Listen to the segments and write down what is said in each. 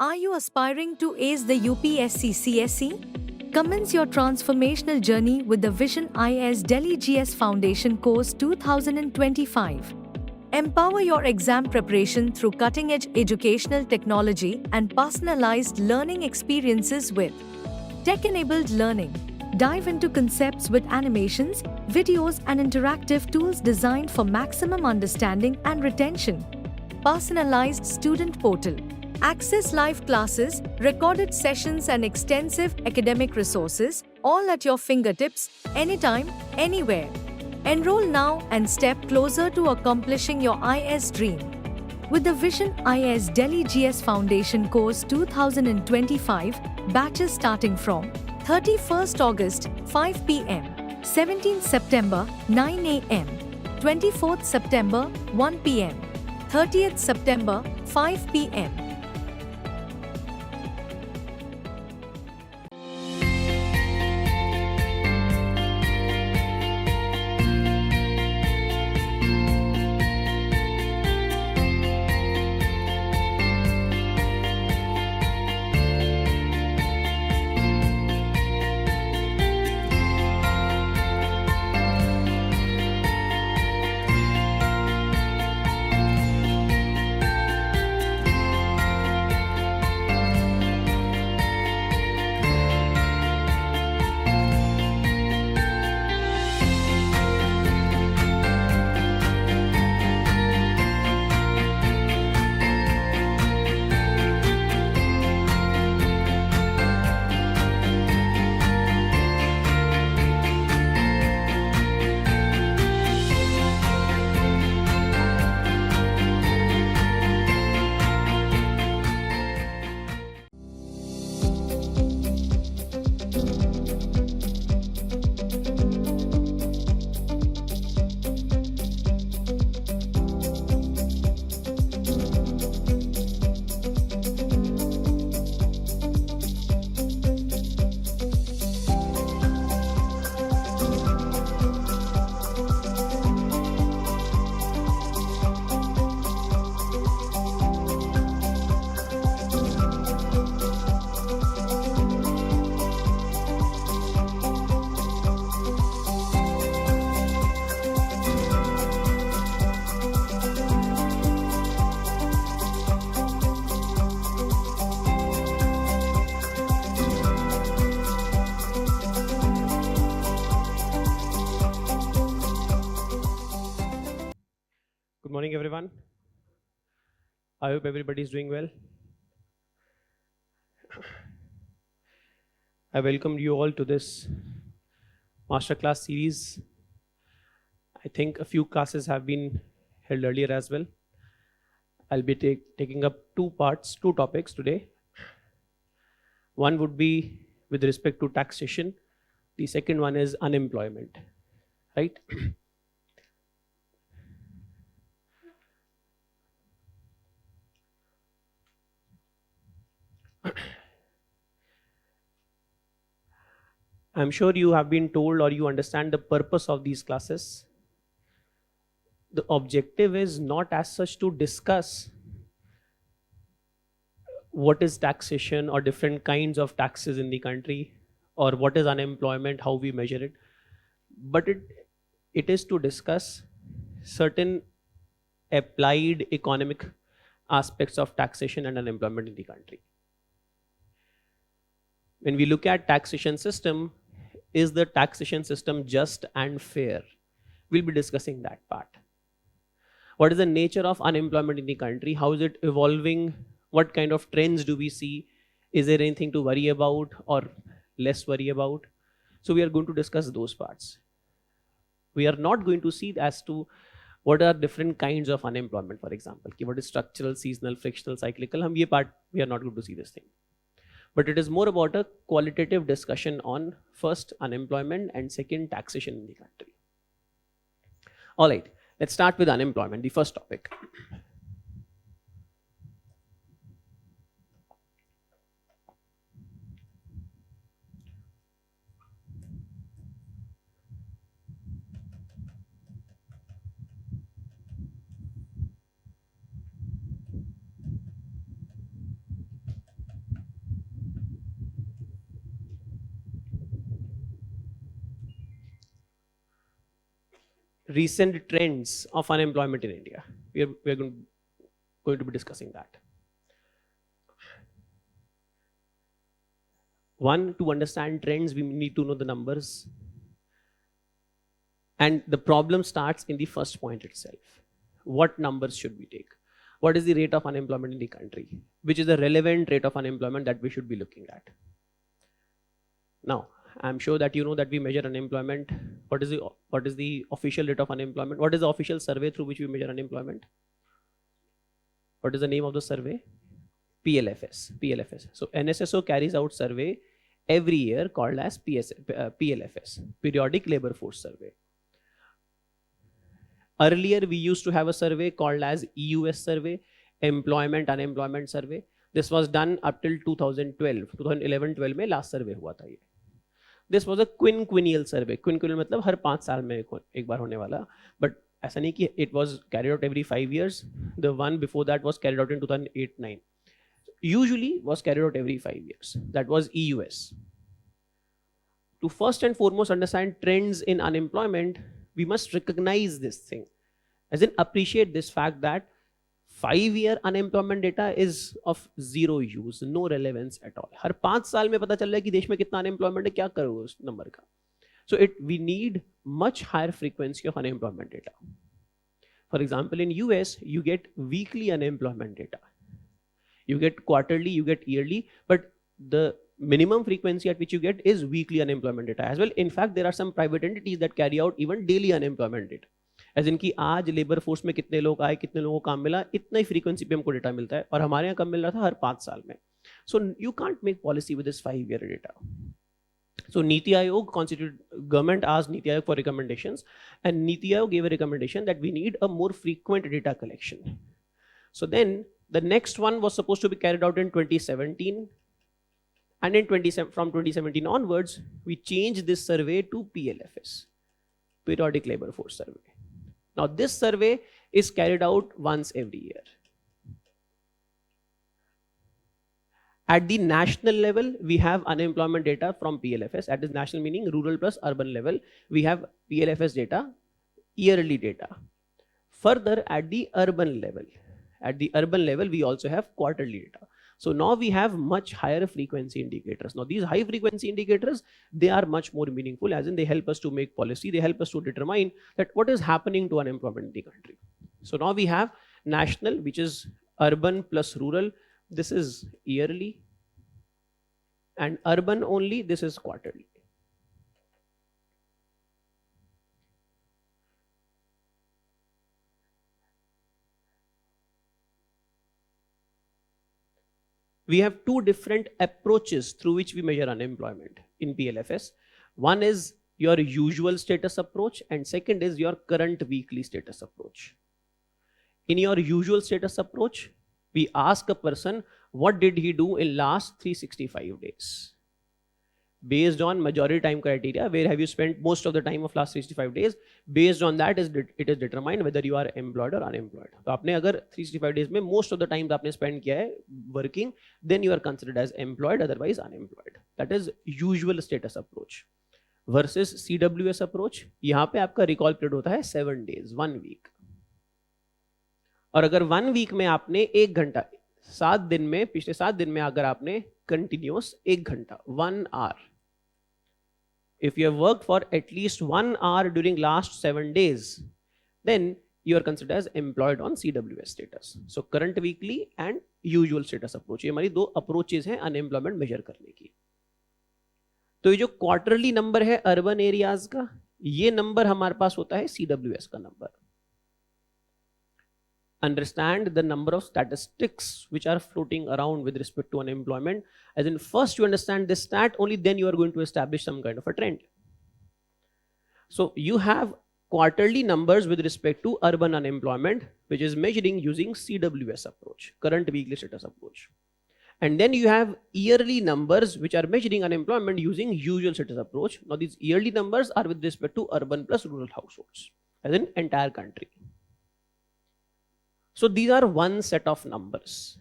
Are you aspiring to ace the UPSC CSE? Commence your transformational journey with the Vision IAS Delhi GS Foundation Course 2025. Empower your exam preparation through cutting-edge educational technology and personalized learning experiences with tech-enabled learning. Dive into concepts with animations, videos, and interactive tools designed for maximum understanding and retention. Personalized student portal. Access live classes, recorded sessions, and extensive academic resources, all at your fingertips, anytime, anywhere. Enroll now and step closer to accomplishing your IAS dream. With the Vision IAS Delhi GS Foundation Course 2025, batches starting from 31st August, 5 p.m., 17th September, 9 a.m., 24th September, 1 p.m., 30th September, 5 p.m. Good morning, everyone. I hope everybody is doing well. I welcome you all to this masterclass series. I think a few classes have been held earlier as well. I'll be taking up two topics today. One would be with respect to taxation. The second one is unemployment, right? I'm sure you have been told or you understand the purpose of these classes. The objective is not as such to discuss what is taxation or different kinds of taxes in the country, or what is unemployment, how we measure it, but it is to discuss certain applied economic aspects of taxation and unemployment in the country. When we look at taxation system, is the taxation system just and fair? We'll be discussing that part. What is the nature of unemployment in the country? How is it evolving? What kind of trends do we see? Is there anything to worry about or less worry about? So we are going to discuss those parts. We are not going to see as to what are different kinds of unemployment, for example. What is structural, seasonal, frictional, cyclical? We are not going to see this thing. But it is more about a qualitative discussion on first unemployment and second taxation in the country. All right, let's start with unemployment, the first topic. recent trends of unemployment in India. We are going to be discussing that. One, to understand trends, we need to know the numbers. And the problem starts in the first point itself. What numbers should we take? What is the rate of unemployment in the country? Which is the relevant rate of unemployment that we should be looking at? Now, I'm sure that you know that we measure unemployment. What is the official rate of unemployment? What is the official survey through which we measure unemployment? What is the name of the survey? PLFS. So NSSO carries out survey every year called as PLFS, Periodic Labor Force Survey. Earlier, we used to have a survey called as EUS survey, Employment Unemployment Survey. This was done up till 2012. 2011-12 में last survey हुआ था ये. This was a quinquennial survey. Quinquennial मतलब हर 5 साल में एक बार होने वाला. But ऐसा नहीं कि it was carried out every 5 years. The one before that was carried out in 2008-9. Usually was carried out every 5 years. That was EUS. To first and foremost understand trends in unemployment, we must recognize this thing, as in appreciate this fact that 5-year unemployment data is of zero use, no relevance at all. हर 5 साल में पता चल रहा है कि देश में कितना unemployment है, क्या करोगे उस नंबर का? So we need much higher frequency of unemployment data. For example, in US, you get weekly unemployment data. You get quarterly, you get yearly, but the minimum frequency at which you get is weekly unemployment data as well. In fact, there are some private entities that carry out even daily unemployment data. As in कि आज labour force में कितने लोग आए, कितने लोगों को काम मिला, इतना ही फ्रीक्वेंसी पे हमको डेटा मिलता है, और हमारे यहाँ कब मिल रहा था? हर 5 साल में. So you can't make policy with this 5-year data. So Niti Aayog government asked Niti Aayog for recommendations, and Niti Aayog gave a recommendation that we need a more frequent data collection. So then the next one was supposed to be carried out in 2017. And from 2017 onwards, we changed this survey to PLFS, Periodic Labor Force Survey. Now this survey is carried out once every year. At the national level, we have unemployment data from PLFS. At this national meaning rural plus urban level, we have PLFS data, yearly data. Further, at the urban level, we also have quarterly data. So now we have much higher frequency indicators. Now these high frequency indicators, they are much more meaningful, as in they help us to make policy, they help us to determine that what is happening to unemployment in the country. So now we have national, which is urban plus rural. This is yearly, and urban only, this is quarterly. We have two different approaches through which we measure unemployment in PLFS. One is your usual status approach, and second is your current weekly status approach. In your usual status approach, we ask a person, what did he do in last 365 days? Based on majority time criteria, where have you spent most of the time of last 365 days? Based on that, it is determined whether you are employed or unemployed. तो आपने अगर 365 days में most of the time आपने spend किया है working, then you are considered as employed, otherwise unemployed. That is usual status approach. Versus CWS approach, यहाँ पे आपका recall period होता है 7 days, 1 week. और अगर 1 week में आपने 1 घंटा, 7 दिन में, पिछले 7 दिन में अगर आपने continuous 1 घंटा, 1 hour, if you have worked for at least 1 hour during last 7 days, then you are considered as employed on CWS status. So current weekly and usual status approach, ये हमारी दो approaches हैं unemployment measure करने की. तो ये जो quarterly number है urban areas का, ये number हमारे पास होता है CWS का number. Understand the number of statistics which are floating around with respect to unemployment. As in, first you understand this stat, only then you are going to establish some kind of a trend. So you have quarterly numbers with respect to urban unemployment, which is measuring using CWS approach, current weekly status approach. And then you have yearly numbers which are measuring unemployment using usual status approach. Now these yearly numbers are with respect to urban plus rural households, as in entire country. So these are one set of numbers.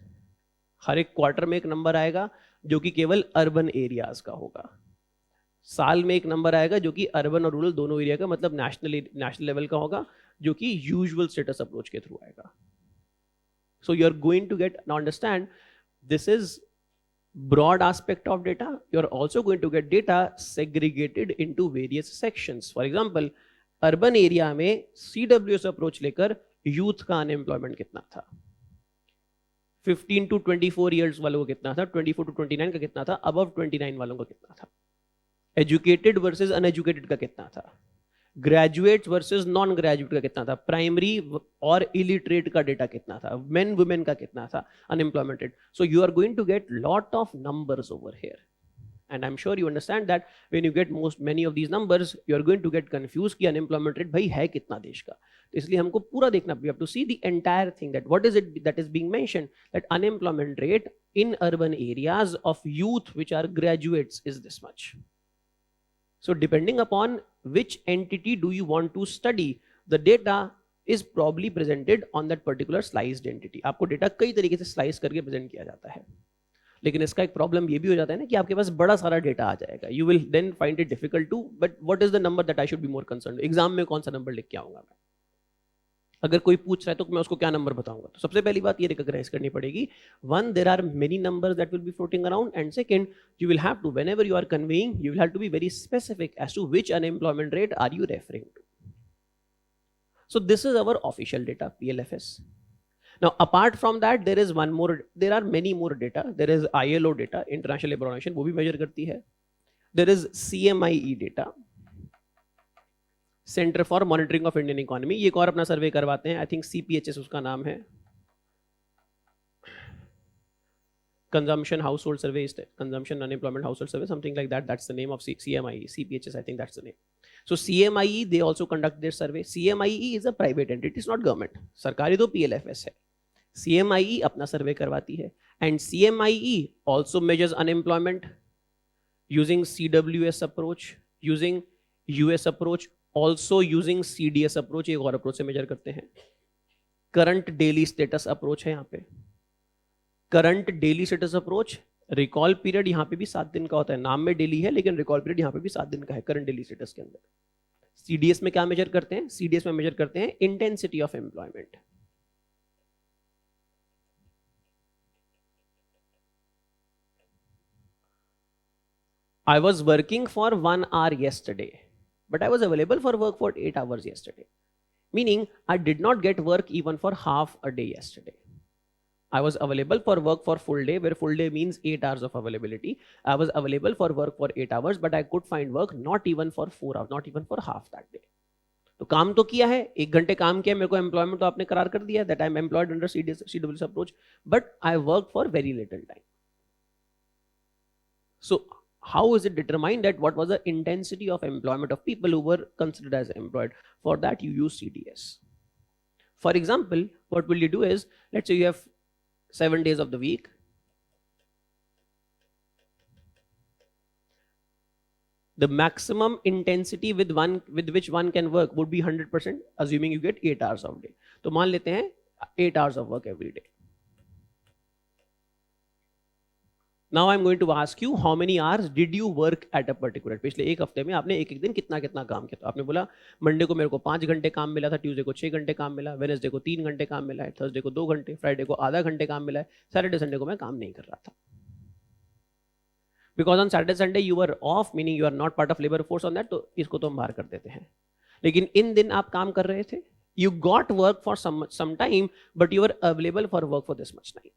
हर एक quarter में एक number आएगा जो कि केवल urban areas का होगा. साल में एक नंबर आएगा जो कि अर्बन और रूरल दोनों एरिया का, मतलब नेशनल लेवल का होगा, जो कि यूजुअल स्टेटस अप्रोच के थ्रू आएगा. So you're going to get, now understand, this is broad aspect of data. You're also going to get data segregated into various sections. For example, urban area में CWS approach लेकर youth का unemployment कितना था, 15 to 24 years वालों को कितना था, 24 to 29 का कितना था, अबव 29 वालों का कितना था, एजुकेटेड वर्सेस अनएजुकेटेड का कितना था, ग्रेजुएट्स वर्सेस नॉन ग्रेजुएट का कितना था, प्राइमरी और इलिटरेट का डेटा कितना था, मेन वुमेन का कितना था, unemployment rate. So you are going to get lot of numbers over here, and I am sure you understand that when you get many of these numbers you are going to get confuse कि unemployment rate भाई है कितना देश का. तो इसलिए हमको पूरा देखना, we have to see the entire thing, that what is it that is being mentioned, that unemployment rate in urban areas of youth which are graduates is this much. So depending upon which entity do you want to study, the data is probably presented on that particular sliced entity. आपको data कई तरीके से slice करके present किया जाता है, लेकिन इसका एक प्रॉब्लम ये भी हो जाता है ना कि आपके पास बड़ा सारा डेटा आ जाएगा. You will then find it difficult to, but what is the number that I should be more concerned. Exam में कौन सा नंबर लिख के आऊंगा मैं, अगर कोई पूछ रहा है तो मैं उसको क्या नंबर बताऊंगा. तो सबसे पहली बात ये रिकॉग्नाइज करनी पड़ेगी, one, there are many numbers that will be floating around, and second, you will have to, whenever you are conveying, you will have to be very specific as to which unemployment rate are you referring to. So this is our official data, PLFS. Now apart from that, there are many more data. There is ILO data, International Labour Organization, वो भी measure करती है. There is CMIE data, centre for monitoring of Indian economy. ये एक और अपना सर्वे करवाते हैं, आई थिंक CPHS उसका नाम है, consumption house hold survey, consumption unemployment house hold survey, something like that. That's the name of CMIE. CPHS, I think that's the name. So CMIE, they also conduct their survey. CMIE is a private entity, is not government. सरकारी तो PLFS है, CMIE अपना सर्वे करवाती है, and CMIE also measures unemployment using CWS approach, using US approach, also using CDS approach, एक और approach से major करते हैं. करंट डेली स्टेटस अप्रोच है यहाँ पे. Current daily status approach, recall period यहाँ पे भी 7 दिन का होता है, नाम में डेली है लेकिन रिकॉल पीरियड यहाँ पे भी 7 दिन का है करंट डेली स्टेटस के अंदर. CDS में क्या मेजर करते हैं, CDS में मेजर करते हैं intensity of employment. I was working for 1 hour yesterday, but I was available for work for 8 hours yesterday. Meaning, I did not get work even for half a day yesterday. I was available for work for full day, where full day means 8 hours of availability. I was available for work for 8 hours, but I could find work not even for 4 hours, not even for half that day. तो काम तो किया है, 1 घंटे काम किया, मेरे को एम्प्लॉयमेंट तो आपने करार कर दिया, that I am employed under CWS approach, but I worked for very little time. So how is it determined that what was the intensity of employment of people who were considered as employed? For that you use CDS. For example, what will you do is, let's say you have 7 days of the week. The maximum intensity with which one can work would be 100%, assuming you get 8 hours of day. तो मान लेते हैं 8 hours of work every day. Now I'm going to ask you how many hours did you work at a particular. पिछले एक हफ्ते में आपने एक दिन कितना काम किया. तो आपने बोला मंडे को मेरे को 5 घंटे काम मिला था, ट्यूसडे को 6 घंटे काम मिला, वेडनेसडे को 3 घंटे काम मिला है, थर्सडे को 2 घंटे, फ्राइडे को आधा घंटे काम मिला है, सैटरडे संडे को मैं काम नहीं कर रहा था. Because on Saturday Sunday you are off, meaning you are not part of labour force on that, तो इसको तो हम बाहर कर देते हैं. लेकिन इन दिन आप काम कर रहे थे, you got work for some time, but you are available for work for this much time.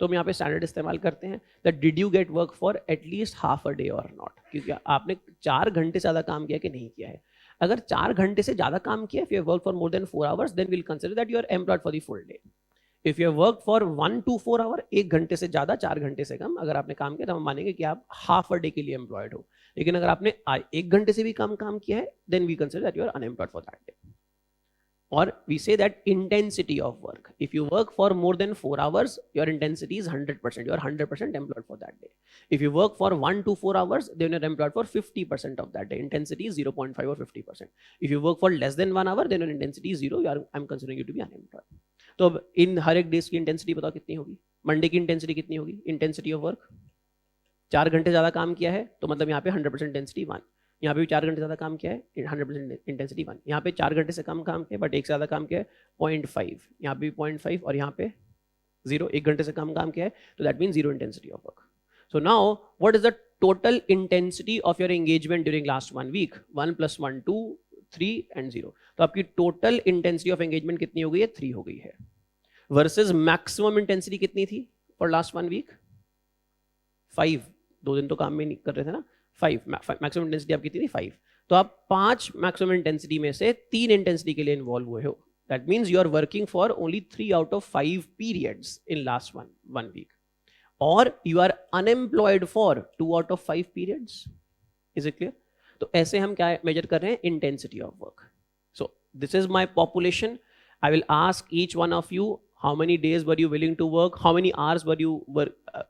तो हम यहाँ पे स्टैंडर्ड इस्तेमाल करते हैं, that did you get work for at least half a day और नॉट, क्योंकि आपने 4 घंटे से ज़्यादा काम किया कि नहीं किया है. अगर 4 घंटे से ज़्यादा काम किया, if you have work for more than 4 hours, then will consider that you are employed for the full day. If you have work for 1 to 4 hour, 1 घंटे से ज़्यादा, 4 घंटे से कम अगर आपने काम किया, तो हम मानेंगे कि आप हाफ अ डे के लिए एम्प्लॉयड हो. लेकिन अगर आपने 1 घंटे से भी कम काम किया है, then we consider that you are unemployed for that day. Or we say that intensity of work. If you work for more than 4 hours, your intensity is 100%. You are 100% employed for that day. If you work for 1 to 4 hours, then you are employed for 50% of that day. Intensity is 0.5 or 50%. If you work for less than 1 hour, then your intensity is 0. I'm considering you to be unemployed. तो अब इन हर एक days की intensity बताओ कितनी होगी. Monday की intensity कितनी होगी, इंटेंसिटी ऑफ वर्क 4 घंटे ज़्यादा काम किया है तो मतलब यहाँ पे 100% इंटेंसिटी 1, यहाँ पे भी 4 घंटे ज़्यादा काम किया है 100% इंटेंसिटी 1, यहाँ पे 4 घंटे से कम काम किया बट एक से ज़्यादा काम किया है 0.5, यहाँ पे भी 0.5 और यहाँ पे 0, 1 घंटे से कम काम किया है तो that mean 0 intensity of work. So now what is the total intensity of your engagement during last 1 week? 1 plus 1 2 3 and 0. तो आपकी total intensity of engagement कितनी हो गई है? 3 हो गई है. Versus maximum intensity कितनी थी for last 1 week? 5. 2 दिन तो काम में नहीं कर रहे थे ना. 5. Maximum intensity आपकी कितनी थी? 5. तो आप 5 maximum intensity में से 3 intensity के लिए involve हुए हो. That means you are working for only 3 out of 5 periods in last one week. Or you are unemployed for 2 out of 5 periods. Is it clear? तो ऐसे हम क्या measure कर रहे हैं? Intensity of work. So this is my population. I will ask each one of you how many days were you willing to work, how many hours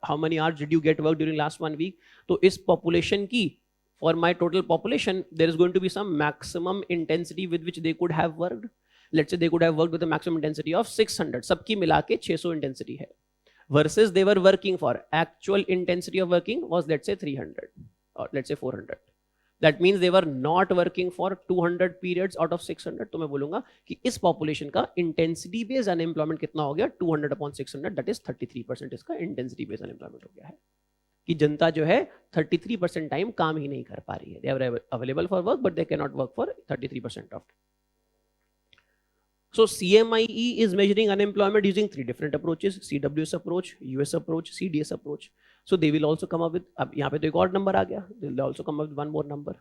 how many hours did you get work during last 1 week. तो इस population की, for my total population, there is going to be some maximum intensity with which they could have worked. Let's say they could have worked with a maximum intensity of 600. सबकी मिला के 600 intensity है. Versus they were working for actual intensity of working was let's say 300 or let's say 400. That means they were not working for 200 periods out of 600. तो मैं बोलूंगा कि इस population का intensity based unemployment कितना हो गया? 200 upon 600, that is 33% इसका intensity based unemployment हो गया है. कि जनता जो है 33% टाइम काम ही नहीं कर पा रही है. They are available for work but they cannot work for 33% of. So CMIE is measuring unemployment using 3 different approaches: CWS approach, US approach, CDS approach. So they will also come up with, अब यहाँ पे तो एक और number आ गया, they will also come up with one more number.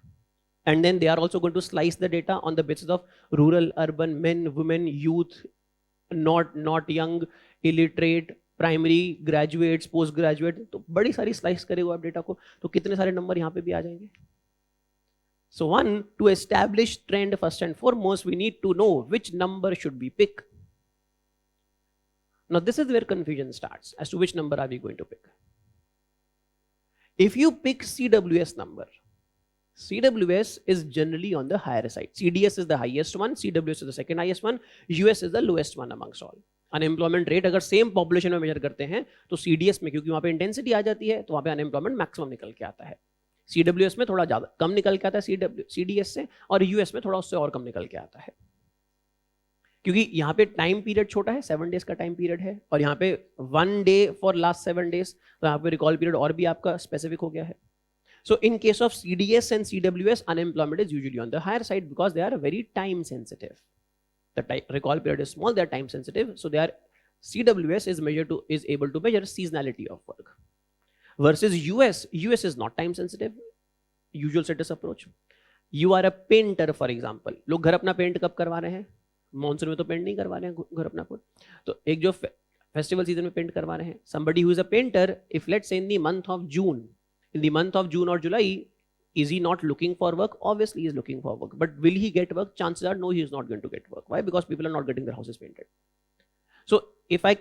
And then they are also going to slice the data on the basis of rural, urban, men, women, youth, not young, illiterate, primary, graduates, postgraduate. तो बड़ी सारी slice करेगा आप data को, तो कितने सारे number यहाँ पे भी आ जाएंगे. So one, to establish trend first and foremost, we need to know which number should we pick. Now this is where confusion starts as to which number are we going to pick. If you pick CWS number, CWS is generally on the higher side. CDS is the highest one, CWS is the second highest one, US is the lowest one amongst all. Unemployment rate अगर same population में measure करते हैं तो CDS में, क्योंकि वहाँ पे intensity आ जाती है, तो वहाँ पे unemployment maximum निकल के आता है. CWS में थोड़ा ज़्यादा कम निकल के आता है CDS से, और US में थोड़ा उससे और कम निकल के आता है, क्योंकि यहाँ पे टाइम पीरियड छोटा है, 7 डेज का टाइम पीरियड है, और यहाँ पे 1 डे फॉर लास्ट 7 डेज, तो यहाँ पे रिकॉल पीरियड और भी आपका स्पेसिफिक हो गया है. So in case of CDS and CWS, unemployment is usually on the higher side because they are very time sensitive. The recall period is small, they are time sensitive, so CWS is able to measure seasonality of work. Versus US is not time sensitive, usual status approach. You are a painter for example, लोग घर अपना paint कब करवा रहे हैं? Monsoon में तो paint नहीं करवा रहे हैं घर अपना खुद, तो एक जो फेस्टिवल सीजन में पेंट करवा रहे हैं. Somebody who is a painter, if let's say in the month of June or July, is he not looking for work? Obviously he is looking for work, but will he get work? Chances are no, he is not going to get work. Why? Because people are not getting their houses painted. So if I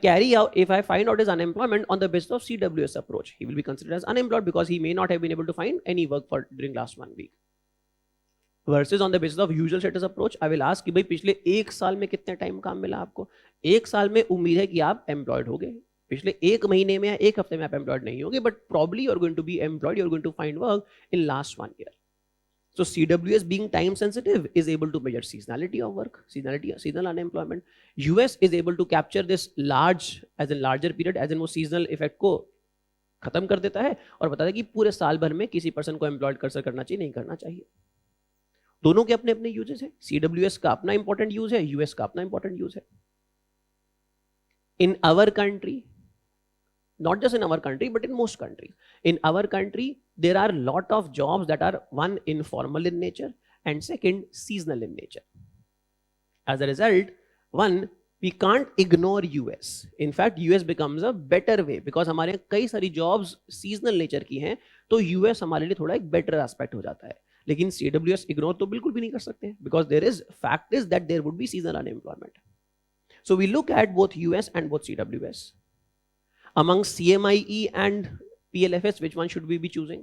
find out his unemployment on the basis of CWS approach, he will be considered as unemployed because he may not have been able to find any work during last 1 week. Versus on the basis of usual status approach, I will ask कि भाई पिछले 1 साल में कितने time काम मिला आपको? 1 साल में उम्मीद है कि आप एम्प्लॉयड हो गए. पिछले 1 महीने में या 1 हफ्ते में आप एम्प्लॉयड नहीं होंगे, but probably you are going to be employed, you are going to find work in last 1 year. So CWS being time sensitive is able to measure seasonality of work, seasonal unemployment. US is able to capture this larger period, as in वो seasonal effect को खत्म कर देता है और बताता है कि पूरे साल भर में किसी पर्सन को एम्प्लॉयड करना चाहिए, नहीं करना चाहिए. दोनों के अपने अपने यूजेस है. CWS का अपना इंपॉर्टेंट यूज है, US का अपना इंपॉर्टेंट यूज है. In our country, not just in our country, but in most countries. In our country, there are a lot of jobs that are, one, informal in nature, and second, seasonal in nature. As a result, one, we can't ignore US. In fact, US becomes a better way because हमारे कई सारी jobs seasonal nature की हैं, तो US हमारे लिए थोड़ा एक better aspect हो जाता है. लेकिन CWS ignore तो बिल्कुल भी नहीं कर सकते because fact is that there would be seasonal unemployment. So we look at both US and both CWS. Among CMIE and PLFS, which one should we be choosing?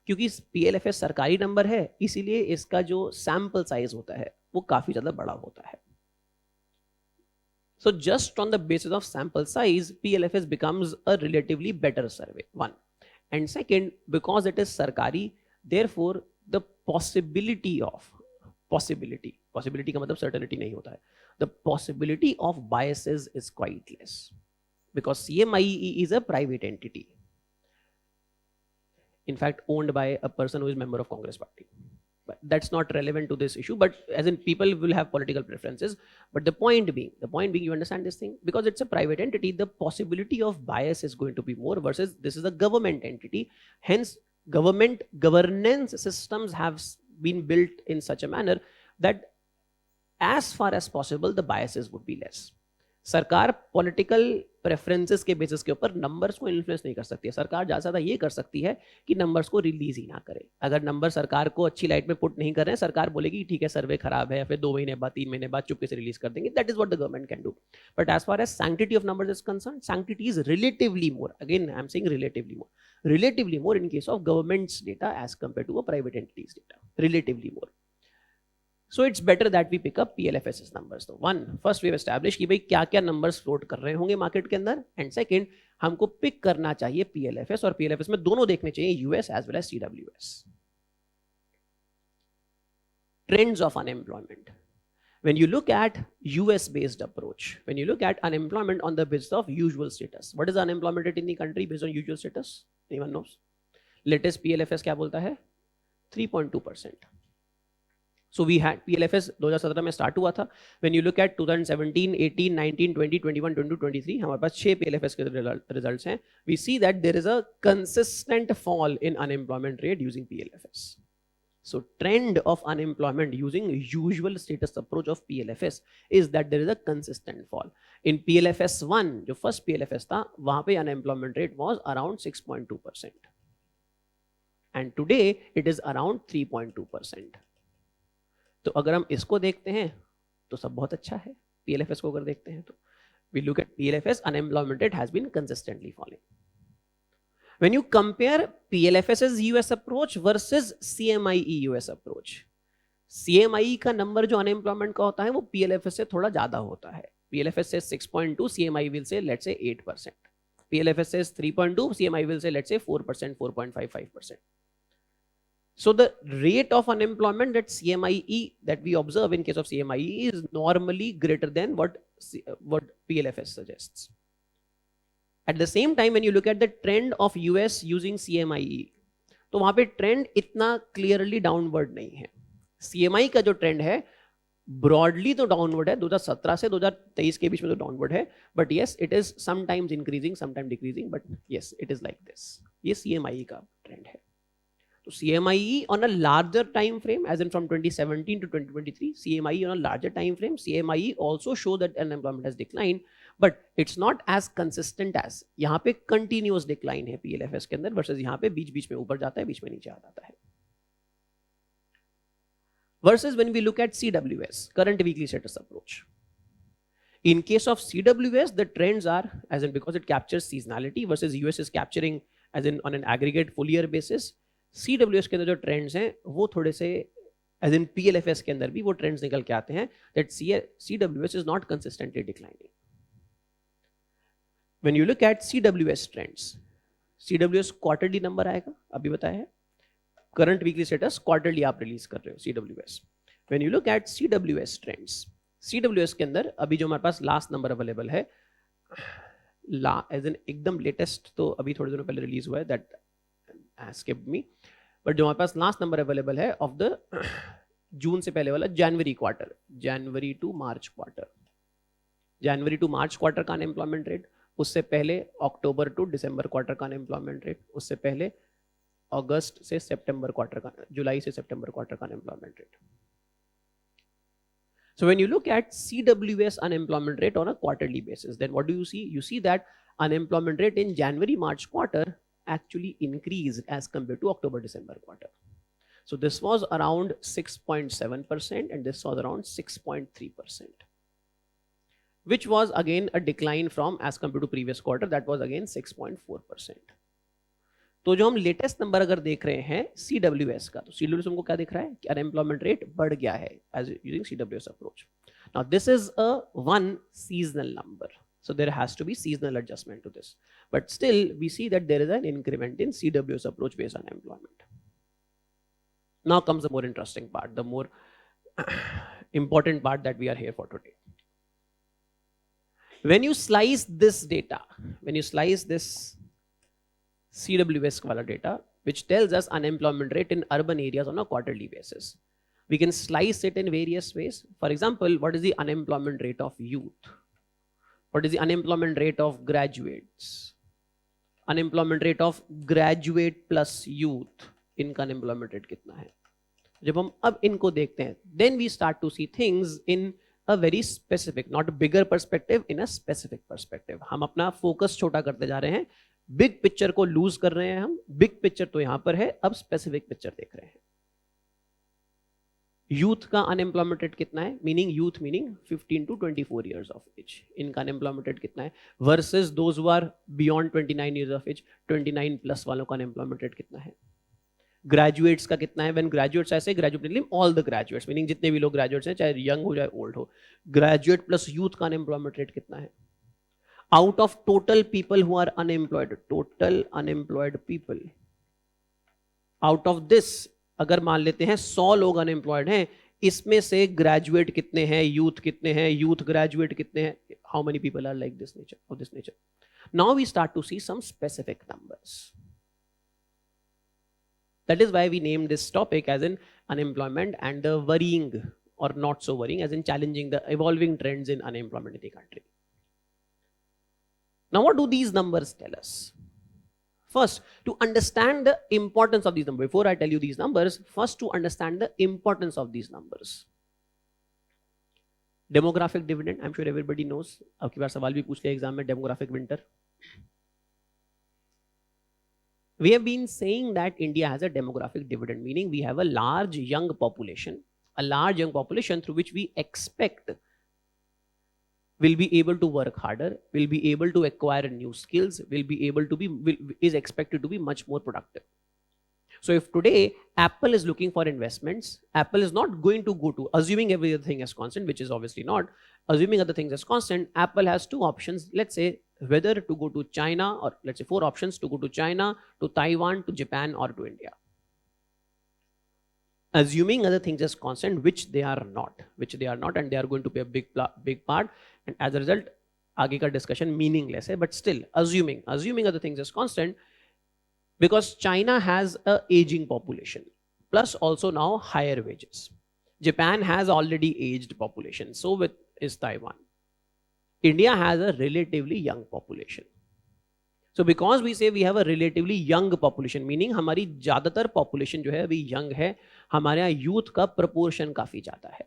क्योंकि PLFS सरकारी number है, इसीलिए इसका जो सैंपल साइज होता है वो काफी ज्यादा बड़ा होता है. So just on the basis of sample size, PLFS becomes a relatively better survey. One. and second, because it is sarkari, therefore the possibility का मतलब certainty नहीं होता है, the possibility of biases is quite less because CMIE is a private entity, in fact owned by a person who is member of Congress party. But that's not relevant to this issue, but as in people will have political preferences, but the point being you understand this thing, because it's a private entity, the possibility of bias is going to be more versus this is a government entity, hence government governance systems have been built in such a manner that as far as possible the biases would be less. सरकार political preferences के basis के ऊपर numbers को influence नहीं कर सकती है, सरकार ज़्यादा से ज़्यादा ये कर सकती है कि नंबर्स को रिलीज ही ना करे। अगर नंबर सरकार को अच्छी लाइट में पुट नहीं कर रहे हैं, सरकार बोलेगी ठीक है सर्वे खराब है, या फिर 2 महीने बाद 3 महीने बाद चुपके से रिलीज कर देंगे, that is what the government can do. But as far as sanctity of numbers is concern, sanctity is relatively more, again I am saying relatively more in case of government's data as compared to a private entity's data, relatively more. So it's better that we pick up PLFS's numbers. So one, first we have established कि भाई क्या क्या numbers float कर रहे होंगे market के अंदर, and second हमको pick करना चाहिए PLFS, और PLFS में दोनों देखने चाहिए US as well as CWS. Trends of unemployment. When you look at US based approach, when you look at unemployment on the basis of usual status, what is the unemployment rate in the country based on usual status? Anyone knows? Latest PLFS क्या बोलता है? 3.2%. So we had PLFS 2017 में start हुआ था. When you look at 2017, 18, 19, 20, 21, 22, 23, हमारे पास 6 PLFS के results हैं. We see that there is a consistent fall in unemployment rate using PLFS. So trend of unemployment using usual status approach of PLFS is that there is a consistent fall. In PLFS 1, जो first PLFS था, वहाँ पे unemployment rate was around 6.2%. And today it is around 3.2%. तो अगर हम इसको देखते हैं तो सब बहुत अच्छा है. PLFS को अगर देखते हैं तो we look at PLFS, unemployment rate has been consistently falling. When you compare PLFS's US approach versus CMIE US approach, CMIE का नंबर जो अनएम्प्लॉयमेंट का होता है वो PLFS से थोड़ा ज्यादा होता है. PLFS says 6.2, CMIE will say let's say 8%. PLFS says 3.2, CMIE will say let's say 4%, 4.55%. So the rate of unemployment that CMIE that we observe in case of CMIE is normally greater than what PLFS suggests. At the same time, when you look at the trend of US using CMIE, तो वहाँ पे trend इतना clearly downward नहीं है. CMIE का जो trend है broadly तो downward है, 2017 से 2023 के बीच में तो downward है, but yes, it is sometimes increasing, sometimes decreasing, but yes, it is like this. ये CMIE का trend है. So CMIE on a larger time frame, as in from 2017 to 2023, CMIE on a larger time frame, CMIE also show that unemployment has declined, but it's not as consistent as यहाँ पे continuous decline है PLFS के अंदर versus यहाँ पे बीच-बीच में ऊपर जाता है, बीच में नीचे आ जाता है. Versus when we look at CWS, current weekly status approach. In case of CWS, the trends are, as in because it captures seasonality versus US is capturing as in on an aggregate full year basis. CWS के अंदर जो trends हैं वो थोड़े से as in PLFS के अंदर भी वो ट्रेंड्स निकल के आते हैं that CWS is not consistently declining. When you look at CWS trends, CWS quarterly number आएगा, अभी बताया है. करंट वीकली स्टेटस क्वार्टरली आप रिलीज कर रहे हो CWS. When you look at CWS trends, CWS के अंदर अभी जो हमारे पास लास्ट नंबर अवेलेबल है, as in एकदम लेटेस्ट तो अभी थोड़े दिनों पहले रिलीज हुआ है, that skipped me, but जो हमारे पास लास्ट नंबर अवेलेबल है ऑफ द जून से पहले वाला जनवरी क्वार्टर, जनवरी टू मार्च क्वार्टर, जनवरी टू मार्च क्वार्टर का अनएम्प्लॉयमेंट रेट, उससे पहले अक्टूबर टू दिसंबर क्वार्टर का अनएम्प्लॉयमेंट रेट, उससे पहले अगस्त से सितंबर क्वार्टर का, जुलाई से सितंबर क्वार्टर का unemployment rate. So when you look at CWS unemployment rate on a quarterly basis, then what do you see? You see that unemployment rate in January-March quarter actually increased as compared to October-December quarter. So this was around 6.7% and this was around 6.3%, which was again a decline from as compared to previous quarter, that was again 6.4%. तो जो हम latest number अगर देख रहे हैं CWS का, तो CWS हमको क्या दिख रहा है कि अनएम्प्लॉयमेंट रेट बढ़ गया है as using CWS approach. Now this is a one seasonal number. So there has to be seasonal adjustment to this. But still, we see that there is an increment in CWS approach based on employment. Now comes the more interesting part, the more important part that we are here for today. When you slice this data, when you slice this CWS wala data, which tells us unemployment rate in urban areas on a quarterly basis, we can slice it in various ways. For example, what is the unemployment rate of youth? What is the unemployment rate of graduates? Unemployment rate of graduate plus youth. इनका unemployment rate कितना है? जब हम अब इनको देखते हैं, then we start to see things in a very specific, not a bigger perspective, in a specific perspective. हम अपना focus छोटा करते जा रहे हैं, big picture को lose कर रहे हैं हम, big picture तो यहाँ पर है, अब specific picture देख रहे हैं. यूथ का अनएम्प्लॉयमेंट रेट कितना है, meaning youth meaning 15 to 24 years of age, इनका अनएम्प्लॉयमेंट रेट कितना है versus those who are beyond 29 years of age, 29 plus वालों का अनएम्प्लॉयमेंट रेट कितना है. ग्रेजुएट्स का कितना है, व्हेन ग्रेजुएट्स ऐसे graduate all the graduates meaning जितने भी लोग ग्रेजुएट्स हैं, चाहे यंग हो चाहे ओल्ड हो, ग्रेजुएट प्लस यूथ का अनएम्प्लॉयमेंट रेट कितना है. Out of total people who are unemployed, total unemployed people, out of this अगर मान लेते हैं 100 लोग अनएम्प्लॉयड हैं, इसमें से ग्रेजुएट कितने हैं, यूथ कितने हैं, यूथ ग्रेजुएट कितने हैं, how many people are like this nature of this nature. Now we start to see some specific numbers. That is why we named this topic as in unemployment and the worrying or not so worrying, as in challenging the evolving trends in unemployment in the country. Now what do these numbers tell us? First, to understand the importance of these numbers, before I tell you these numbers, first to understand the importance of these numbers. Demographic dividend, I'm sure everybody knows. आपकी बार सवाल भी पूछ लिया exam में, demographic winter. We have been saying that India has a demographic dividend, meaning we have a large young population through which we expect will be able to work harder, will be able to acquire new skills, is expected to be much more productive. So if today Apple is looking for investments, Apple is not going to go to, assuming everything is constant, which is obviously not, assuming other things as constant, Apple has two options, let's say whether to go to China, or let's say 4 options to go to China, to Taiwan, to Japan, or to India. Assuming other things as constant, which they are not, and they are going to be a big part, and as a result, आगे का discussion meaningless है, but still, assuming other things as constant, because China has a aging population, plus also now higher wages. Japan has already aged population, so is Taiwan. India has a relatively young population. So because we say we have a relatively young population, meaning हमारी ज़्यादातर population जो है अभी young है, हमारे यहाँ youth का proportion काफ़ी ज़्यादा है.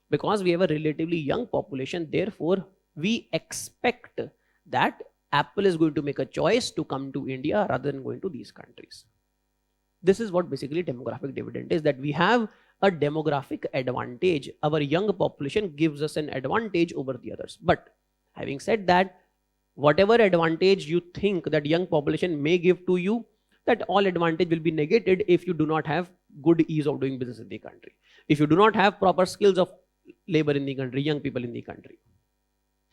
Because we have a relatively young population, therefore we expect that Apple is going to make a choice to come to India rather than going to these countries. This is what basically demographic dividend is, that we have a demographic advantage. Our young population gives us an advantage over the others. But having said that, whatever advantage you think that young population may give to you, that all advantage will be negated if you do not have good ease of doing business in the country. If you do not have proper skills of labor in the country, young people in the country.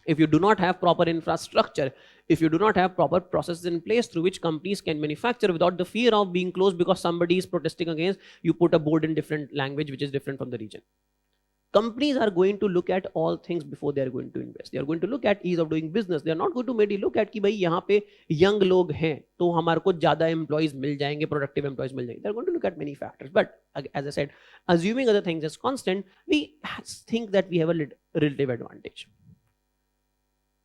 If you do not have proper infrastructure, if you do not have proper processes in place through which companies can manufacture without the fear of being closed because somebody is protesting against, you put a board in different language which is different from the region. Companies are going to look at all things before they are going to invest. They are going to look at ease of doing business. They are not going to merely look at कि भाई यहाँ पे young लोग हैं तो हमारे को ज़्यादा employees मिल जाएंगे, productive employees मिल जाएंगे. They are going to look at many factors. But as I said, assuming other things as constant, we think that we have a relative advantage.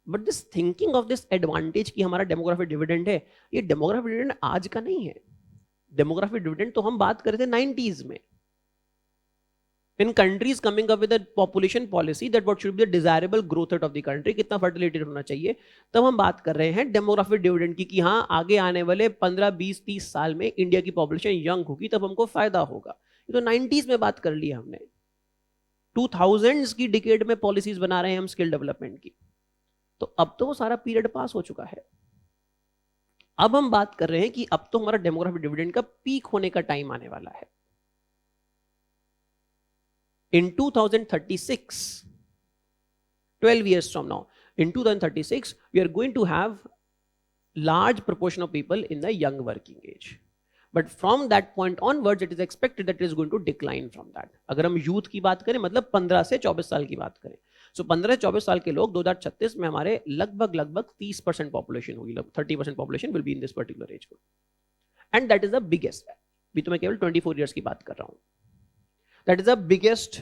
But this thinking of this advantage कि हमारा demographic dividend है, ये demographic dividend आज का नहीं है. Demographic dividend तो हम बात कर रहे थे 90s में. In countries coming up with a population policy that what should be the desirable growth rate of the country, कितना fertility होना चाहिए, तब हम बात कर रहे हैं demographic dividend की कि हाँ आगे आने वाले 15, 20, 30 साल में इंडिया की population young होगी तब हमको फायदा होगा. ये तो 90s में बात कर ली हमने. 2000s की decade में policies बना रहे हैं हम skill development की. तो अब तो वो सारा पीरियड पास हो चुका है. अब हम बात कर रहे हैं कि अब तो हमारा डेमोग्राफिक डिविडेंड का पीक होने का टाइम आने वाला है. In 2036, 12 years from now, in 2036, we are going to have large proportion of people in the young working age. But from that point onwards, it is expected that it is going to decline from that. अगर हम youth की बात करें, मतलब 15 से 24 साल की बात करें, so 15 से 24 साल के लोग 2036 में हमारे लगभग 30% population होगी, 30% population will be in this particular age group, and that is the biggest. भी तो मैं केवल 24 years की बात कर रहा हूँ. That is the biggest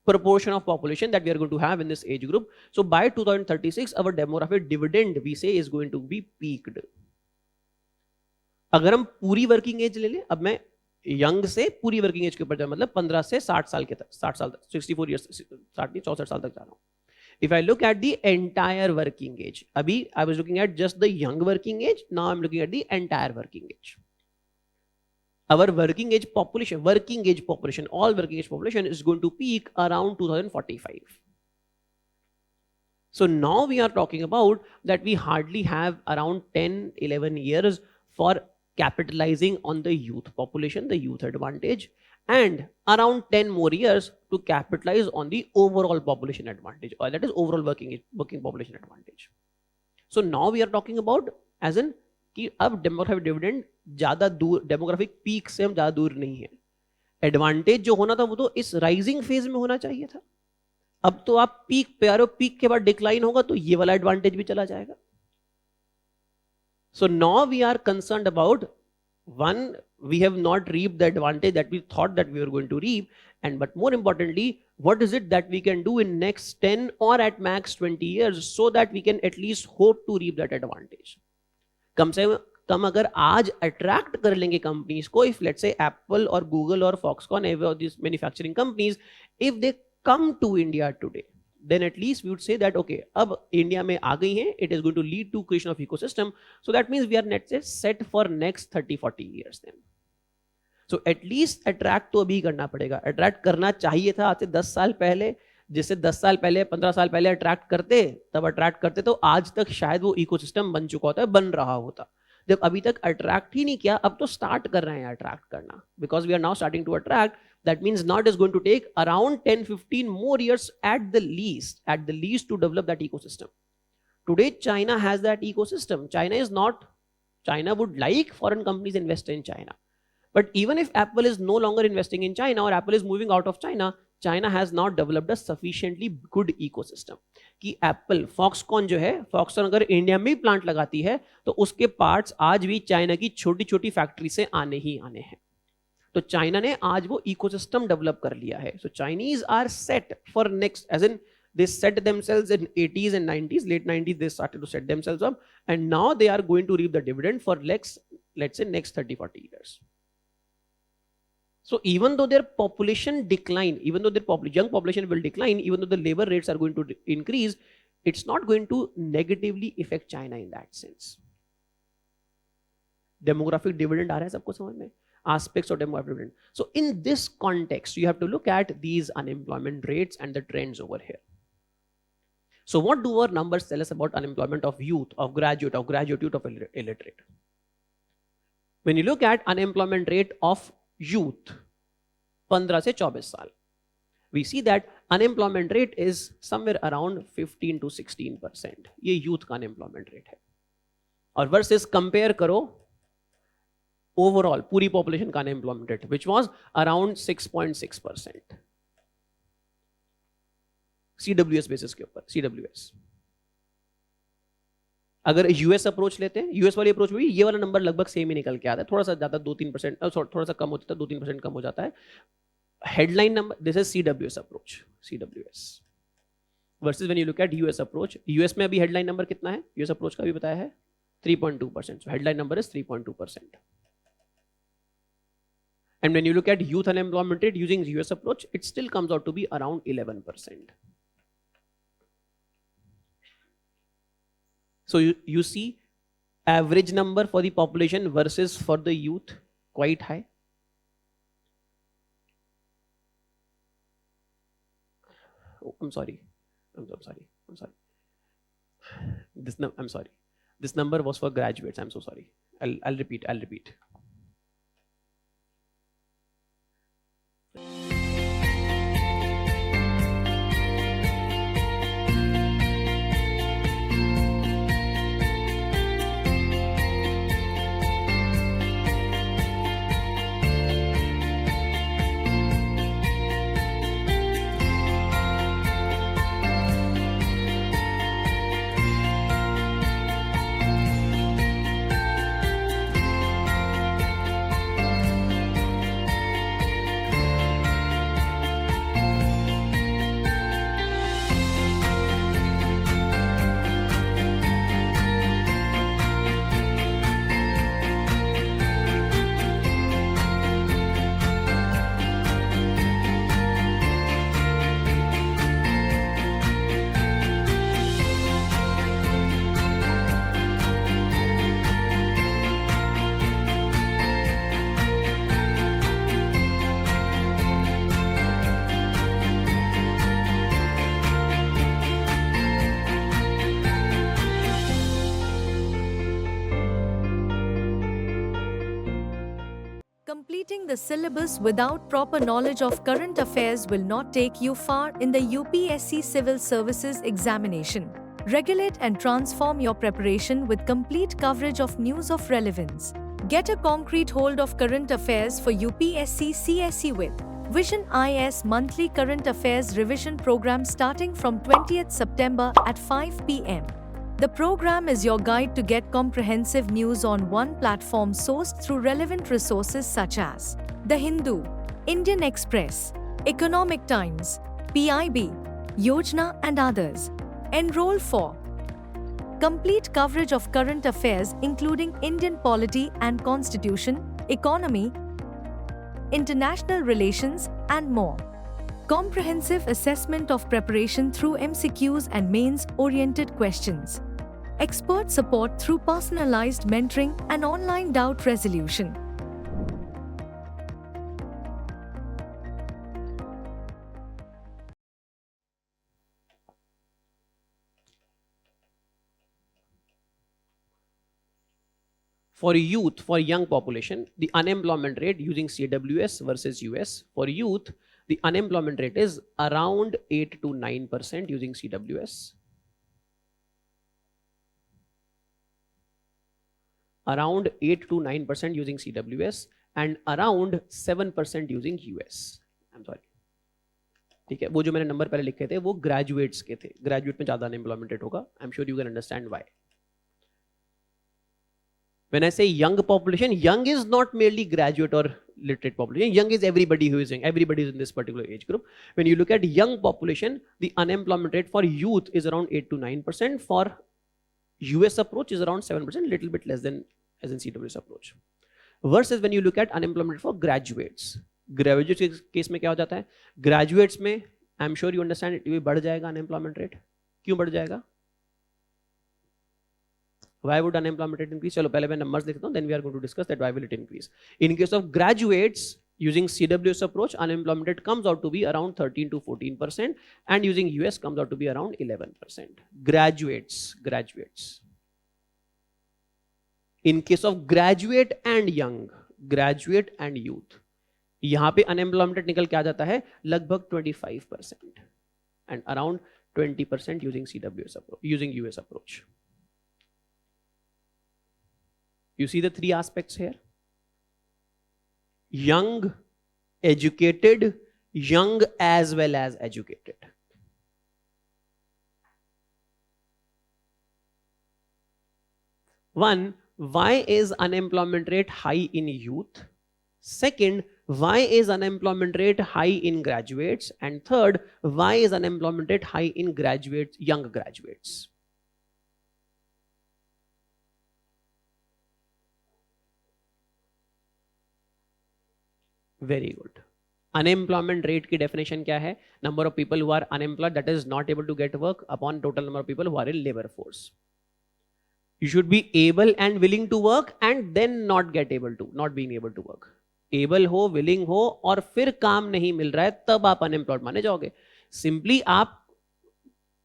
proportion of population that we are going to have in this age group. So by 2036, our demographic dividend, we say, is going to be peaked. अगर हम पूरी वर्किंग एज ले लें, अब मैं young से पूरी working as के ऊपर जा, मतलब 15 से 60 साल के तक, 60 साल तक, 64 ईयर्स, 60 नहीं 64 साल तक जा रहा हूं. If I look at the entire working age, अभी I was looking at just the young working age, now I'm looking at the entire working age. Our working age population, all working age population is going to peak around 2045. So now we are talking about that we hardly have around 10, 11 years for capitalizing on the youth population, the youth advantage, and around 10 more years to capitalize on the overall population advantage, or that is overall working population advantage. So now we are talking about as in कि अब demographic dividend ज्यादा दूर, demographic peak से हम ज्यादा दूर नहीं है. एडवांटेज जो होना था वो तो इस राइजिंग फेज में होना चाहिए था. अब तो आप पीक पे आ रहे हो, पीक के बाद डिक्लाइन होगा तो ये वाला एडवांटेज भी चला जाएगा. So now we are concerned about one, we have not reaped the advantage that we thought that we were going to reap, and but more importantly, what is it that we can do in next 10 or at max 20 years so that we can at least hope to reap that advantage. कम से कम अगर आज attract कर लेंगे companies को, if let's say Apple और Google और Foxconn, every of this manufacturing companies, if they come to India today, then at least we would say that okay, अब इंडिया में आ गई हैं, it is going to lead to creation of ecosystem, so that means we are net set for next 30-40 years then. So at least attract तो अभी करना पड़ेगा. attract करना चाहिए था आज से 10 साल पहले, जिससे 10 साल पहले 15 साल पहले अट्रैक्ट करते, तब अट्रैक्ट करते तो आज तक शायद वो इकोसिस्टम बन चुका होता है, बन रहा होता. जब अभी तक अट्रैक्ट ही नहीं किया, अब तो स्टार्ट कर रहे हैं अट्रैक्ट करना, because we are now starting to attract. That means now it is going to take around 10-15 more years at the least to develop that ecosystem. Today China has that ecosystem. China would like foreign companies invest in China, but even if Apple is no longer investing in China or Apple is moving out of China, China has not developed a sufficiently good ecosystem कि Apple, Foxconn जो है, Foxconn अगर India में plant लगाती है तो उसके parts आज भी चाइना की छोटी छोटी फैक्ट्री से आने ही आने हैं. तो चाइना ने आज वो इकोसिस्टम डेवलप कर लिया है. So Chinese are set for next, as in they set themselves in 80s and 90s, late 90s they started to set themselves up, and now they are going to reap the dividend for let's say next 30-40 years. So even though their population decline, even though their young population will decline, even though the labor rates are going to increase, it's not going to negatively affect China in that sense. Demographic dividend आ रहा है सबको समझ में? Aspects of demographic dividend. So in this context, you have to look at these unemployment rates and the trends over here. So what do our numbers tell us about unemployment of youth, of graduate youth, of illiterate? When you look at unemployment rate of youth, 15 से 24 साल, we see that unemployment rate is somewhere around 15 to 16%. ये youth का unemployment rate है. और versus compare करो overall पूरी population का unemployment rate, which was around 6.6%. CWS basis के ऊपर, CWS. अगर US अप्रोच लेते हैं, US वाली अप्रोच में भी ये वाला नंबर लगभग सेम ही निकल के आता है, थोड़ा सा ज्यादा 2-3%, थोड़ा सा कम होता है, 2-3% कम हो जाता है. Headline number, this is CWS approach, CWS versus when you look at US approach. US में अभी हेडलाइन नंबर कितना है? US अप्रोच का भी बताया है 3.2%. So headline number is 3.2%. And when you look at youth unemployment rate using US approach, it still comes out to be around 11%. So you see average number for the population versus for the youth quite high. Oh, I'm sorry. This number was for graduates. I'm so sorry. I'll repeat. Completing the syllabus without proper knowledge of current affairs will not take you far in the UPSC Civil Services examination. Regulate and transform your preparation with complete coverage of news of relevance. Get a concrete hold of current affairs for UPSC CSE with Vision IAS Monthly Current Affairs Revision Program starting from 20th September at 5 p.m. The program is your guide to get comprehensive news on one platform sourced through relevant resources such as The Hindu, Indian Express, Economic Times, PIB, Yojana and others. Enroll for complete coverage of current affairs including Indian polity and constitution, economy, international relations, and more. Comprehensive assessment of preparation through MCQs and mains-oriented questions. Expert support through personalized mentoring and online doubt resolution. For youth, for young population, the unemployment rate using CWS versus US. For youth, the unemployment rate is around 8 to 9% using CWS. Around 8 to 9% using CWS and around 7% using US. I'm sorry. ठीक है, वो जो मैंने number पहले लिखे थे वो graduates के थे. ग्रेजुएट में ज्यादा अनएम्प्लॉयमेंट रेट होगा. I'm sure you can understand why. When I say young population, young is not merely graduate or literate population. Young is everybody who is young. Everybody is in this particular age group. When you look at young population, the unemployment rate for youth is around 8 to 9%. For US approach is around 7%, little bit less than as in CWS approach. Versus when you look at unemployment rate for graduates. Graduates case में क्या हो जाता है? Graduates में, I'm sure you understand it, ये बढ़ जाएगा unemployment rate. क्यों बढ़ जाएगा? Why would unemployment rate increase? चलो पहले मैं numbers लिखता हूँ, then we are going to discuss that why will it increase. In case of graduates, using CWS approach, unemployment rate comes out to be around 13 to 14%, and using US comes out to be around 11%. Graduates. In case of graduate and young, graduate and youth, यहाँ पे unemployment rate निकल के आ जाता है लगभग 25% and around 20% using CWS approach, using US approach. You see the three aspects here? Young, educated, young as well as educated. One, why is unemployment rate high in youth? Second, why is unemployment rate high in graduates? And third, why is unemployment rate high in graduates, young graduates? Very good. Unemployment rate की definition क्या है? Number of people who are unemployed, that is not able to get work, upon total number of people who are in labor force. You should be able and willing to work and then not being able to work. Able हो, willing हो और फिर काम नहीं मिल रहा है तब आप unemployed माने जाओगे. Simply आप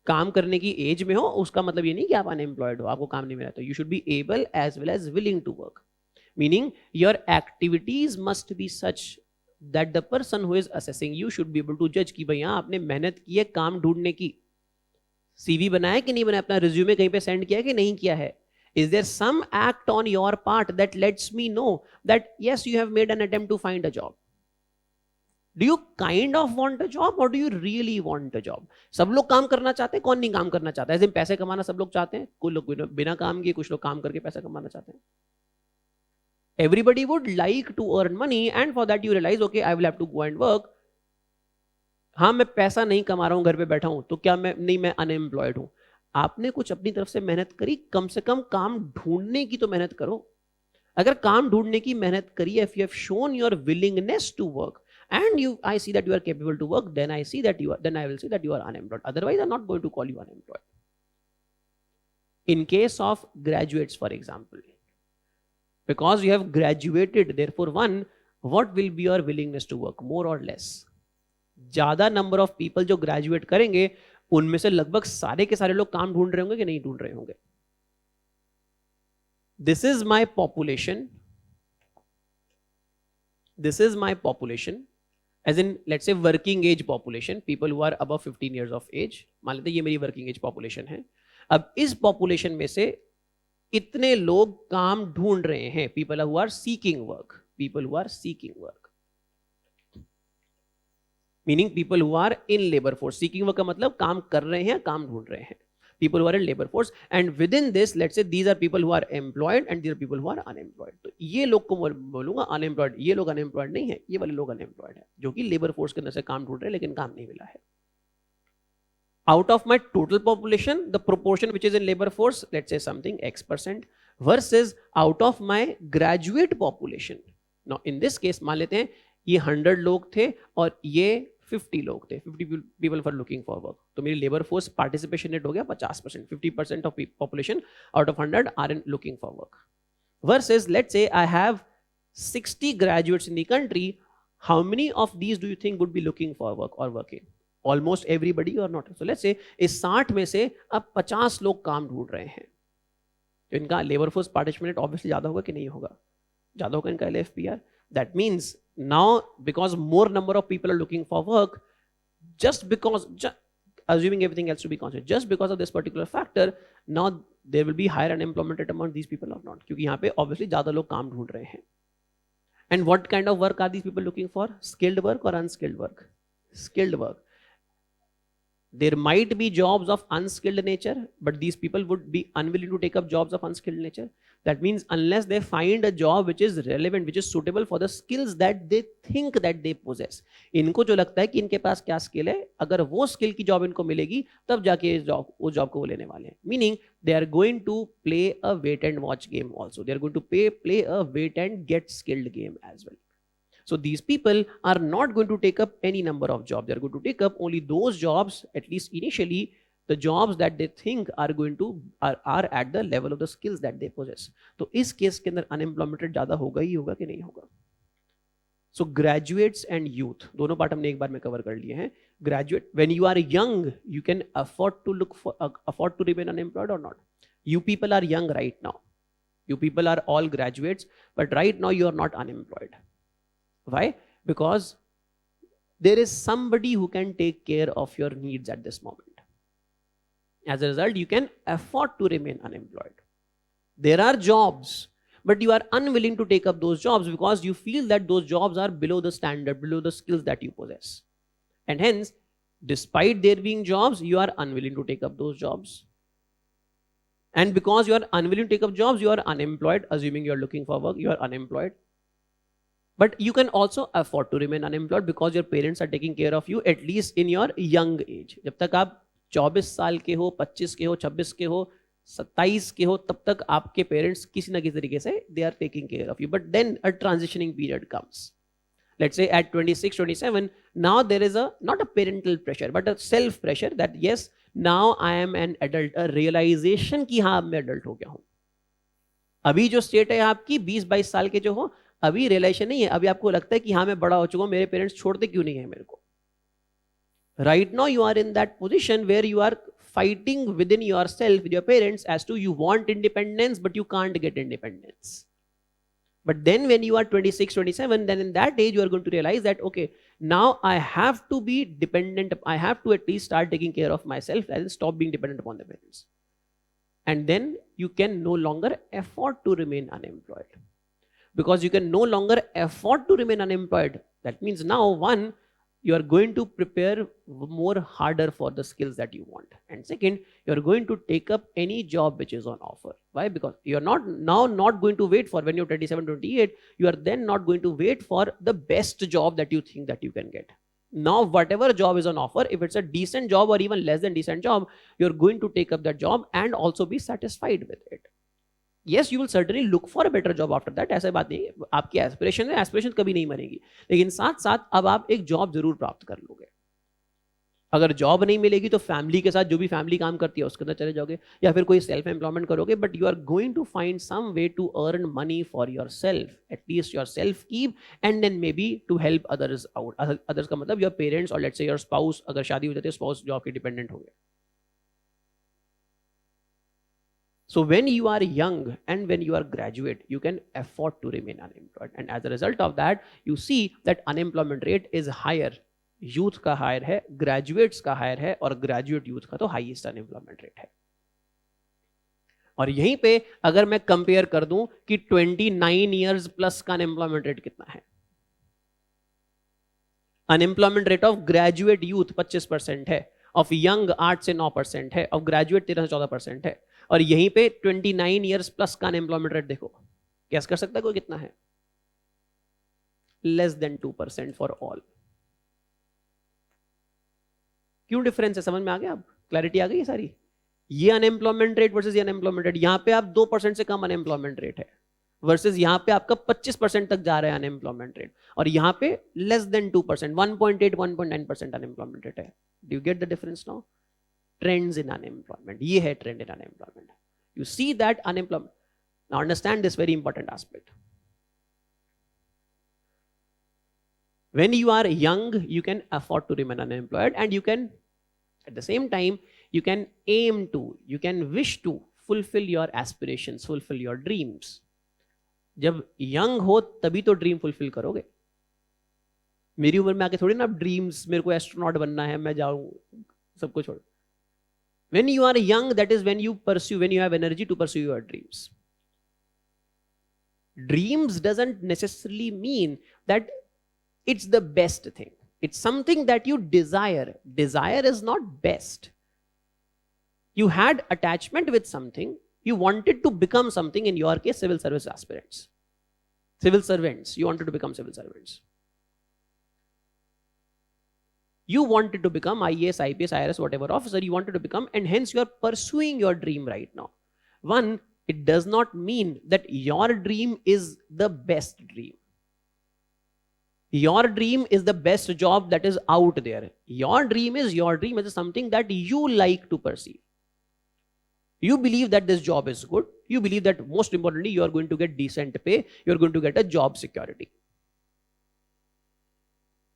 काम करने की एज में हो उसका मतलब ये नहीं कि आप unemployed हो, आपको काम नहीं मिला. तो you should be able as well as willing to work. Meaning your activities must be such that the person who is assessing you should be able to judge कि भैया आपने मेहनत की है काम ढूंढने की. CV बनाया कि नहीं बनाया, अपना रिज्यूमे कहीं पे सेंड किया कि नहीं किया है. Is there some act on your part that lets me know that yes, you have made an attempt to find a job? Do you kind of want a job or do you really want a job? सब लोग काम करना चाहते हैं, कौन नहीं काम करना चाहता है? ऐसे पैसे कमाना सब लोग चाहते हैं, कुछ लोग बिना काम किए, कुछ लोग काम करके पैसा कमाना चाहते हैं. Everybody would like to earn money and for that you realize okay I will have to go and work. हाँ मैं पैसा नहीं कमा रहा हूँ, घर पे बैठा हूँ, तो क्या मैं अनएम्प्लॉयड हूँ? आपने कुछ अपनी तरफ से मेहनत करी, कम से कम काम ढूंढने की तो मेहनत करो. अगर काम ढूंढने की मेहनत करी, if you have shown your willingness to work and I see that you are capable to work, then I will say that you are unemployed. Otherwise I'm not going to call you unemployed. In case of graduates, for example, because you have graduated, therefore one, what will be your willingness to work, more or less? ज्यादा number of people जो graduate करेंगे उनमें से लगभग सारे के सारे लोग काम ढूंढ रहे होंगे कि नहीं ढूंढ रहे होंगे. This is my population. this is my population, as in let's say working age population, people who are above 15 years of age. मान लेते हैं ये मेरी working age population है. अब इस population में से इतने लोग काम ढूंढ रहे हैं, people who are seeking work, people who are seeking work, meaning people who are in labor force. Seeking work का मतलब काम कर रहे हैं, काम ढूंढ रहे हैं. People who are in labor force, and within this, let's say these are people who are employed and these are people who are unemployed. तो ये लोग को बोलूंगा unemployed. ये लोग unemployed नहीं है, ये वाले लोग unemployed है, जो कि labor force के अंदर से काम ढूंढ रहे हैं लेकिन काम नहीं मिला है. Out of my total population, the proportion which is in labor force, let's say something X%, versus out of my graduate population. Now in this case मान लेते हैं ये 100 लोग थे और ये 50 लोग थे, 50 people were looking for work. तो मेरी लेबर फोर्स पार्टिसिपेशन रेट हो गया 50%. 50% of population out of 100 are looking for work. Versus let's say I have 60 graduates in the country. How many of these do you think would be looking for work or working? Almost everybody or not? So let's say इस 60 में से अब 50 लोग काम ढूंढ रहे हैं. तो इनका labour force participation rate obviously ज्यादा होगा कि नहीं होगा? ज्यादा होगा इनका LFPR. That means now because more number of people are looking for work, just because assuming everything else to be constant, just because of this particular factor, now there will be higher unemployment rate among these people or not, क्योंकि यहाँ पे obviously ज़्यादा लोग काम ढूंढ रहे हैं. And what kind of work are these people looking for? Skilled work or unskilled work? Skilled work. There might be jobs of unskilled nature, but these people would be unwilling to take up jobs of unskilled nature. That means unless they find a job which is relevant, which is suitable for the skills that they think that they possess. इनको जो लगता है कि इनके पास क्या skill है, अगर वो स्किल की जॉब इनको मिलेगी तब जाके उस जॉब को वो लेने वाले हैं. Meaning they are going to play a wait and watch game also. They are going to play a wait and get skilled game as well. So these people are not going to take up any number of jobs. They are going to take up only those jobs, at least initially, the jobs that they think are going to are at the level of the skills that they possess. तो इस case के अंदर unemployment rate ज्यादा होगा ही होगा कि नहीं होगा? So graduates and youth दोनों पार्ट हमने एक बार में कवर कर लिए हैं. Graduate, when you are young, you can afford to remain unemployed or not. You people are young right now. You people are all graduates, but right now you are not unemployed. Why? Because there is somebody who can take care of your needs at this moment. As a result, you can afford to remain unemployed. There are jobs, but you are unwilling to take up those jobs because you feel that those jobs are below the standard, below the skills that you possess. And hence, despite there being jobs, you are unwilling to take up those jobs. And because you are unwilling to take up jobs, you are unemployed. Assuming you are looking for work, you are unemployed. But you can also afford to remain unemployed because your parents are taking care of you at least in your young age. जब तक आप 24 साल के हो, 25 के हो, 26 के हो, 27 के हो, तब तक आपके पेरेंट्स किसी ना किसी तरीके से they are taking care of you. But then a transitioning period comes. Let's say at 26, 27, now there is not a parental pressure, but a self pressure that yes, now I am an adult, a realization कि हाँ मैं adult हो गया हूँ. अभी जो state है आपकी 20-22 साल के जो हो, अभी रियलाइजेशन नहीं है. अभी आपको लगता है कि हाँ मैं बड़ा हो चुका हूँ, मेरे पेरेंट्स छोड़ते क्यों नहीं है मेरे को. Right now you are in that position where you are fighting within yourself with your parents as to you want independence but you can't get independence. But then when you are 26, 27, then in that age you are going to realize that okay, now I have to be dependent, I have to at least start taking care of myself and stop being dependent upon the parents. And then you can no longer afford to remain unemployed. Because you can no longer afford to remain unemployed. That means now one, you are going to prepare more harder for the skills that you want. And second, you are going to take up any job which is on offer. Why? Because you are not going to wait for when you're 27, 28, you are then not going to wait for the best job that you think that you can get. Now, whatever job is on offer, if it's a decent job or even less than decent job, you're going to take up that job and also be satisfied with it. Yes, you will certainly look for a better job after that. ऐसा बात नहीं है, आपकी aspiration है, aspiration कभी नहीं मरेगी, लेकिन साथ साथ अब आप एक जॉब जरूर प्राप्त कर लोगे. अगर जॉब नहीं मिलेगी तो फैमिली के साथ जो भी फैमिली काम करती है उसके अंदर चले जाओगे या फिर कोई सेल्फ एम्प्लॉयमेंट करोगे. But you are going to find some way to earn money for yourself, at least yourself keep, and then maybe to help others out. Others का मतलब योर पेरेंट्स और let's say your spouse, अगर शादी हो जाती है spouse job के dependent होंगे. So when you are young and when you are graduate, you can afford to remain unemployed. And as a result of that, you see that unemployment rate is higher. Youth का higher है, graduates का higher है, और graduate youth का तो highest unemployment rate है. और यहीं पे अगर मैं कंपेयर कर दूं कि 29 इयर्स प्लस का अनएम्प्लॉयमेंट रेट कितना है. Unemployment rate of graduate youth 25% है, ऑफ यंग 8 से 9% है, ऑफ ग्रेजुएट 13 से 14% है. और यहीं पे 29 इयर्स प्लस का अनएम्प्लॉयमेंट रेट देखो, कैसे कर सकता है कोई, कितना है? Less than 2% for all. क्यों डिफरेंस है, समझ में आ गया? अब क्लैरिटी आ गई है सारी. ये अनएम्प्लॉयमेंट रेट वर्सेस ये अनएम्प्लॉयमेंट रेट, यहां पे आप 2% से कम अनएम्प्लॉयमेंट रेट है, वर्सेस यहां पे आपका 25% तक जा रहा है अनएम्प्लॉयमेंट रेट, और यहां पे लेस देन 2%, 1.8 1.9% अनएम्प्लॉयमेंट रेट है. Do you get the difference now? Trends in unemployment, ये है trend in unemployment. You see that unemployment. Now understand this very important aspect. When you are young, you can afford to remain unemployed, and you can, at the same time, you can aim to, you can wish to fulfill your aspirations, fulfill your dreams. जब young हो तभी तो dream fulfil करोगे. मेरी उम्र में आके थोड़ी ना ड्रीम्स, मेरे को एस्ट्रोनॉट बनना है, मैं जाऊं सब कुछ छोड़. When you are young, that is when you pursue, when you have energy to pursue your dreams. Dreams doesn't necessarily mean that it's the best thing. It's something that you desire. Desire is not best. You had attachment with something. You wanted to become something, in your case, civil service aspirants. Civil servants. You wanted to become civil servants. You wanted to become IAS, IPS, IRS, whatever officer you wanted to become, and hence you are pursuing your dream right now. One, it does not mean that your dream is the best dream. Your dream is the best job that is out there. Your dream is something that you like to perceive. You believe that this job is good. You believe that, most importantly, you are going to get decent pay. You are going to get a job security.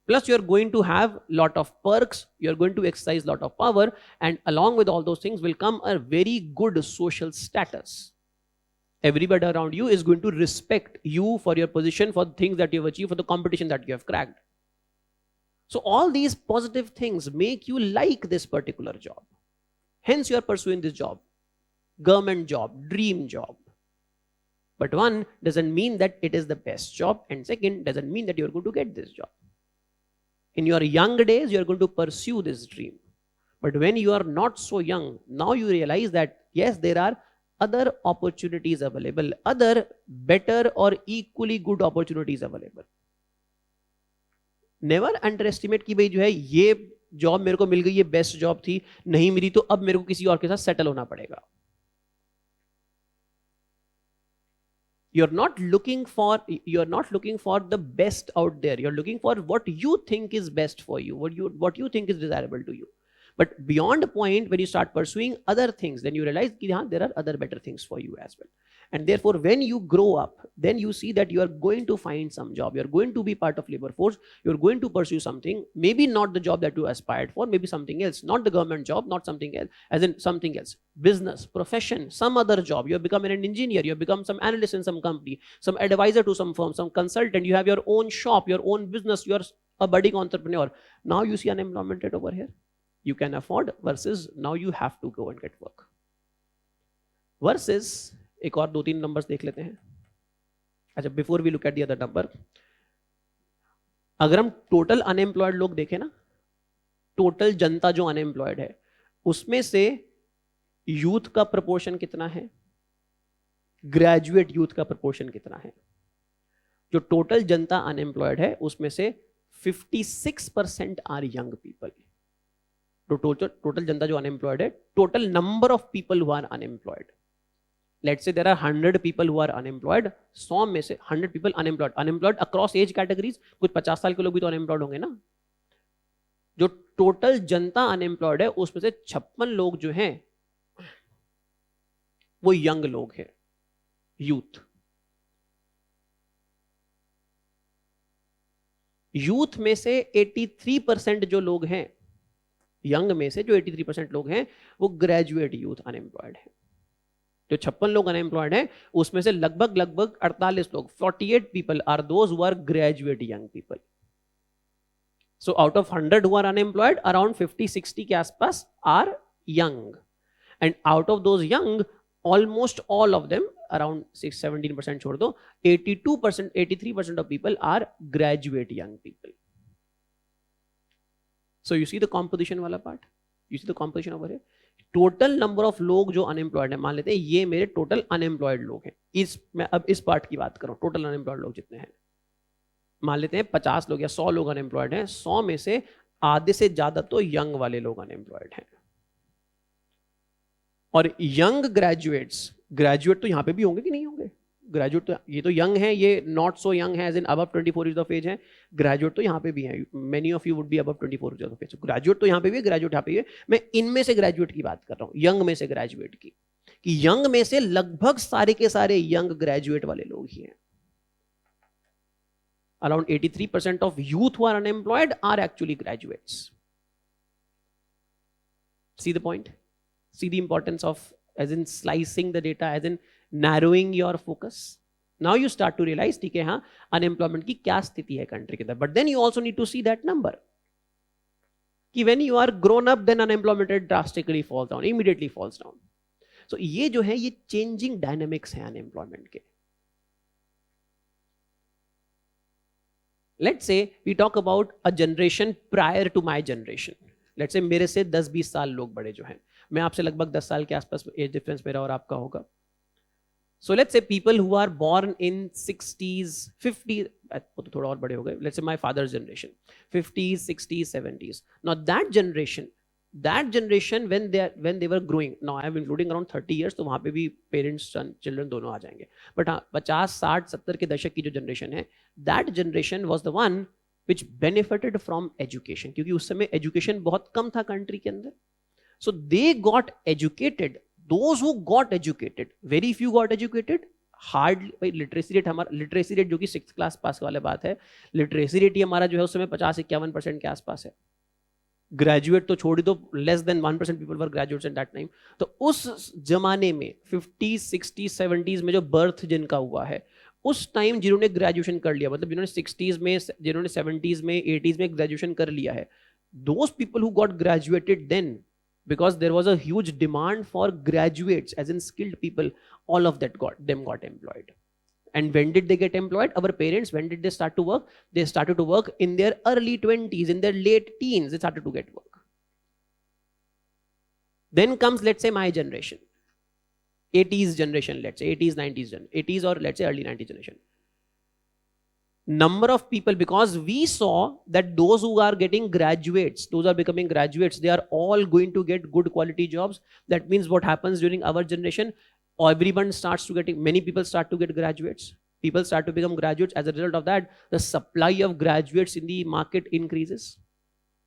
Plus, you are going to have lot of perks. You are going to exercise lot of power. And along with all those things will come a very good social status. Everybody around you is going to respect you for your position, for the things that you have achieved, for the competition that you have cracked. So all these positive things make you like this particular job. Hence you are pursuing this job. Government job, dream job. But one, doesn't mean that it is the best job, and second, doesn't mean that you are going to get this job. In your young days, you are going to pursue this dream. But when you are not so young, now you realize that yes, there are other opportunities available, other better or equally good opportunities available. Never underestimate कि भाई जो है ये job मेरे को मिल गई, ये best job थी, नहीं मिली तो अब मेरे को किसी और के साथ सेटल होना पड़ेगा. You're not looking for the best out there. You're looking for what you think is best for you, what you think is desirable to you. But beyond a point, when you start pursuing other things, then you realize that there are other better things for you as well. And therefore, when you grow up, then you see that you are going to find some job. You're going to be part of labor force. You're going to pursue something, maybe not the job that you aspired for, maybe something else, not the government job, not something else, as in something else, business, profession, some other job. You have become an engineer. You have become some analyst in some company, some advisor to some firm, some consultant. You have your own shop, your own business. You are a budding entrepreneur. Now you see unemployment rate over here. You can afford versus now you have to go and get work. Versus एक और 2-3 numbers देख लेते हैं. अच्छा, before we look at the other number, अगर हम total unemployed लोग देखें ना, टोटल जनता जो अनएम्प्लॉयड है, उसमें से यूथ का प्रपोर्शन कितना है, ग्रेजुएट यूथ का प्रपोर्शन कितना है. जो टोटल जनता अनएम्प्लॉयड है उसमें से 56% आर यंग पीपल. तो टोटल जनता जो अनएम्प्लॉयड है, total number of people who are unemployed, let's say there are 100 people who are unemployed, 100 में से 100 people unemployed across age categories. कुछ 50 साल के लोग भी तो अनएम्प्लॉयड होंगे ना. जो टोटल जनता अनएम्प्लॉयड है उसमें से 56 लोग जो हैं वो यंग लोग हैं, यूथ. यूथ में से 83% जो लोग हैं, यंग में से जो 83% लोग हैं वो ग्रेजुएट यूथ अनएम्प्लॉयड है. जो 56 लोग अनएम्प्लॉयड हैं उसमें से लगभग 48 लोग 48 people are those who are graduate young people. So out of 100 who are unemployed, around 50-60 के आसपास are young. And out of those young, almost all of them, around 17% छोड़ दो, 82%, 83% of people are graduate young people. So you see the composition वाला part? You see the composition over here? Total number of लोग जो unemployed है, मान लेते हैं ये मेरे टोटल अनएम्प्लॉयड लोग हैं. मैं अब इस पार्ट की बात करूं, टोटल अनएम्प्लॉयड लोग जितने हैं, मान लेते हैं 50 लोग या 100 लोग अनएम्प्लॉयड हैं. 100 में से आधे से ज्यादा तो यंग वाले लोग अनएम्प्लॉयड हैं. और यंग ग्रेजुएट तो यहां पे भी होंगे कि नहीं होंगे? ग्रेजुएट तो ये तो यंग है, ये नॉट सो यंग है age in above 24 years of age है. ग्रेजुएट तो यहाँ पे भी है. Many of you would be above 24 years of age. Graduate तो यहाँ पे भी है, ग्रेजुएट यहाँ पे भी है. मैं इनमें से ग्रेजुएट की बात कर रहा हूँ, यंग में से ग्रेजुएट की, कि यंग में से लगभग सारे के सारे यंग ग्रेजुएट वाले लोग ही हैं. Around 83% of youth who are unemployed are actually graduates. See the point? See the importance of, as in slicing the data, as in narrowing your focus. Now you start to realize, ठीक है, हाँ, unemployment की क्या स्थिति है country के अंदर. But then you also need to see that number. कि when you are grown up, then unemployment rate drastically falls down, immediately falls down. So ये जो है, ये changing dynamics है unemployment के. Let's say we talk about a generation prior to my generation. Let's say मेरे से 10-20 साल लोग बड़े जो हैं, मैं आपसे लगभग 10 साल के आसपास एज डिफरेंस मेरा और आपका होगा. So let's say people who are born in 60s, 50s, वो तो थोड़ा और बड़े हो गए. Let's say my father's generation, 50s, 60s, 70s. Now that generation when they were growing, now I am including around 30 years, तो वहाँ पे भी parents son children दोनों आ जाएंगे. But हाँ, 50, 60, 70 के दशक की जो generation है, that generation was the one which benefited from education, क्योंकि उस समय education बहुत कम था country के अंदर. So they got educated. Those who got educated, very few got educated. Hard भाई लिटरेसी रेट हमारा, लिटरेसी रेट जो कि 6th क्लास पास वाले बात है, लिटरेसी रेट ही हमारा जो है उस समय 50-51% के आसपास है. ग्रेजुएट तो छोड़ दो, less than 1% people were graduates at that time. तो उस जमाने में 50s, 60s, 70s में जो बर्थ जिनका हुआ है, उस टाइम जिन्होंने ग्रेजुएशन कर लिया, मतलब जिन्होंने 60s में, जिन्होंने 70s में, 80s में ग्रेजुएशन कर लिया है, those people who got graduated then, because there was a huge demand for graduates, as in skilled people, all of that got employed. And when did they get employed? Our parents, when did they start to work? They started to work in their early 20s, in their late teens, they started to get work. Then comes, let's say, my generation, 80s generation, let's say 80s, 90s, 80s or let's say early 90s generation. Number of people, because we saw that those who are getting graduates, those are becoming graduates, they are all going to get good quality jobs. That means what happens during our generation, everyone starts to getting, many people start to get graduates. People start to become graduates. As a result of that, the supply of graduates in the market increases.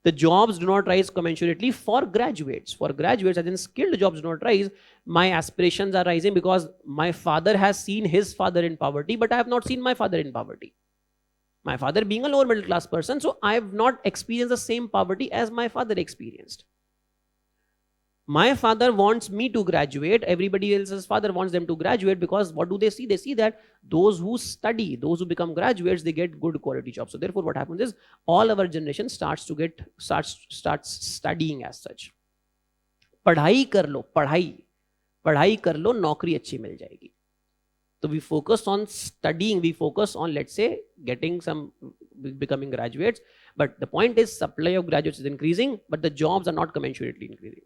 The jobs do not rise commensurately for graduates. For graduates, as in skilled jobs do not rise. My aspirations are rising because my father has seen his father in poverty, but I have not seen my father in poverty. My father being a lower middle class person, so I have not experienced the same poverty as my father experienced. My father wants me to graduate. Everybody else's father wants them to graduate, because what do they see? They see that those who study, those who become graduates, they get good quality jobs. So therefore what happens is all our generation starts studying as such. पढ़ाई कर लो, पढ़ाई कर लो, नौकरी अच्छी मिल जाएगी. So we focus on studying, we focus on, let's say, becoming graduates. But the point is, supply of graduates is increasing, but the jobs are not commensurately increasing.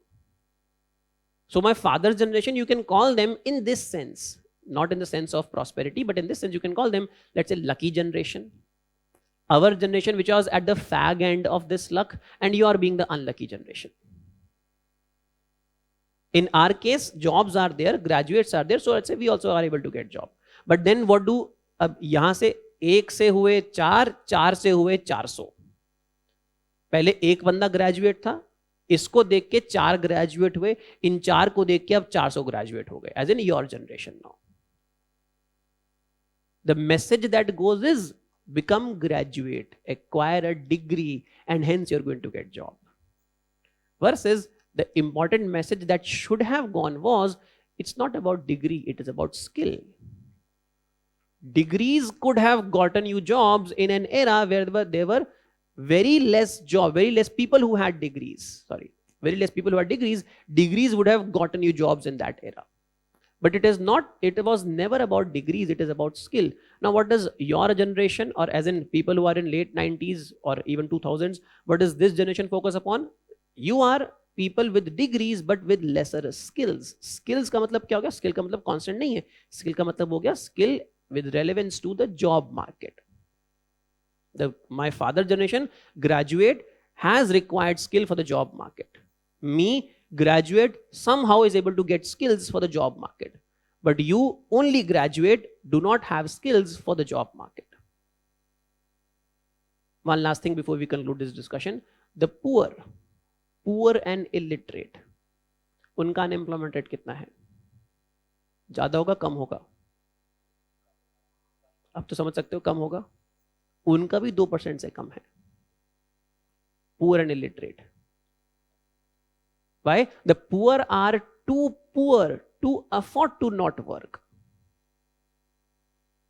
So my father's generation, you can call them in this sense, not in the sense of prosperity, but in this sense, you can call them, let's say, lucky generation. Our generation, which was at the fag end of this luck, and you are being the unlucky generation. In our case, jobs are there, graduates are there, so let's say we also are able to get job. But then what do, अब यहाँ से 1 से हुए 4, 4 से हुए 400. पहले एक बंदा ग्रेजुएट था, इसको देख के 4 ग्रेजुएट हुए, इन 4 को देख के अब 400 ग्रेजुएट हो गए, as in your generation now. The message that goes is, become graduate, acquire a degree, and hence you're going to get job. Versus the important message that should have gone was, it's not about degree, it is about skill. Degrees could have gotten you jobs in an era where there were very less people who had degrees. Very less people who had degrees. Degrees would have gotten you jobs in that era. But it was never about degrees, it is about skill. Now, what does your generation, or as in people who are in late 90s or even 2000s, what does this generation focus upon? You are people with degrees but with lesser skills. Skills का मतलब क्या हो गया? Skill का मतलब constant नहीं है. Skill का मतलब हो गया skill with relevance to the job market. My father generation graduate has required skill for the job market. Me, graduate, somehow is able to get skills for the job market. But you only graduate, do not have skills for the job market. One last thing before we conclude this discussion. The poor and illiterate, उनका unemployment rate कितना है? ज्यादा होगा, कम होगा? अब तो समझ सकते हो, कम होगा. उनका भी 2% से कम है. Poor and illiterate. Why? The poor are too poor to afford to not work.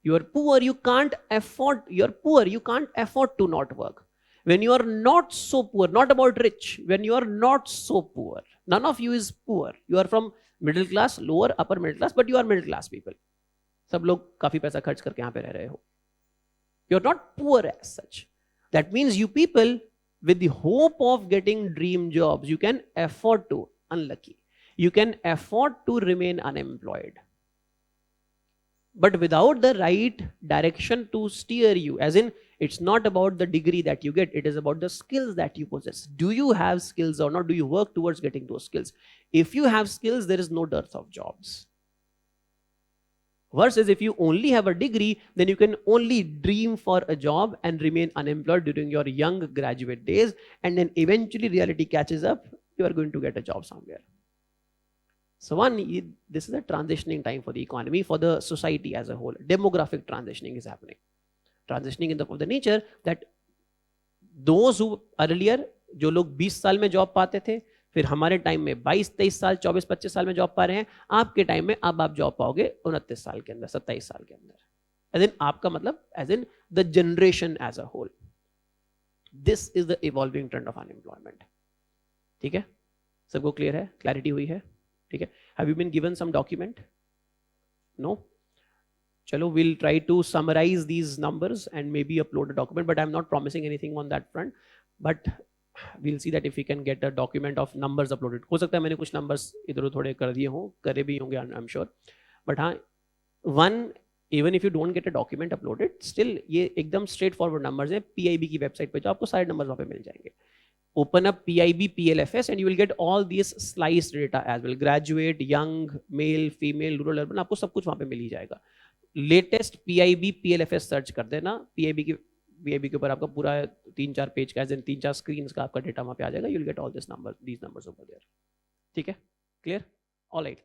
You are poor, you can't afford, you're poor, you can't afford to not work. When you are not so poor, not about rich, when you are not so poor, none of you is poor. You are from middle class, lower, upper middle class, but you are middle class people. सब लोग काफी पैसा खर्च करके यहाँ पे रह रहे हो. You're not poor as such. That means you people with the hope of getting dream jobs, you can afford to, unlucky, you can afford to remain unemployed. But without the right direction to steer you, as in, it's not about the degree that you get, it is about the skills that you possess. Do you have skills or not? Do you work towards getting those skills? If you have skills, there is no dearth of jobs. Versus if you only have a degree, then you can only dream for a job and remain unemployed during your young graduate days, and then eventually reality catches up, you are going to get a job somewhere. So this is a transitioning time for the economy, for the society as a whole. Demographic transitioning is happening. Transitioning in the nature that those who earlier, जो लोग 20 साल में job पाते थे, फिर हमारे time में 22-23 साल, 24-25 साल में जॉब पा रहे हैं, आपके टाइम में अब आप जॉब पाओगे 29 साल के अंदर, 27 साल के अंदर. एज इन आपका मतलब age in the generation as a whole. This is the evolving trend of unemployment. ठीक है, सबको क्लियर है? क्लैरिटी हुई है? ठीक है. Have you been given some document? No. चलो, we'll try to summarize these numbers and maybe upload a document, but I'm not promising anything on that front. But we'll see that if we can get a document of numbers uploaded. हो सकता है मैंने कुछ numbers इधर थोड़े कर दिए हों, करे भी होंगे, I'm sure. But हाँ, even if you don't get a document uploaded, still ये एकदम straight forward numbers हैं. PIB की website पे जो आपको सारे numbers वहाँ पे मिल जाएंगे. Open up PIB PLFS and you will get all these sliced data as well. Graduate, young, male, female, rural, urban, आपको सब कुछ वहाँ पे मिल ही जाएगा. लेटेस्ट PIB PLFS सर्च कर देना. PIB के ऊपर आपका पूरा 3-4 पेज का, 3-4 स्क्रीन का आपका डेटा वहाँ पे आ जाएगा. You will get all this number, these numbers over there. ठीक है, क्लियर? ऑलराइट.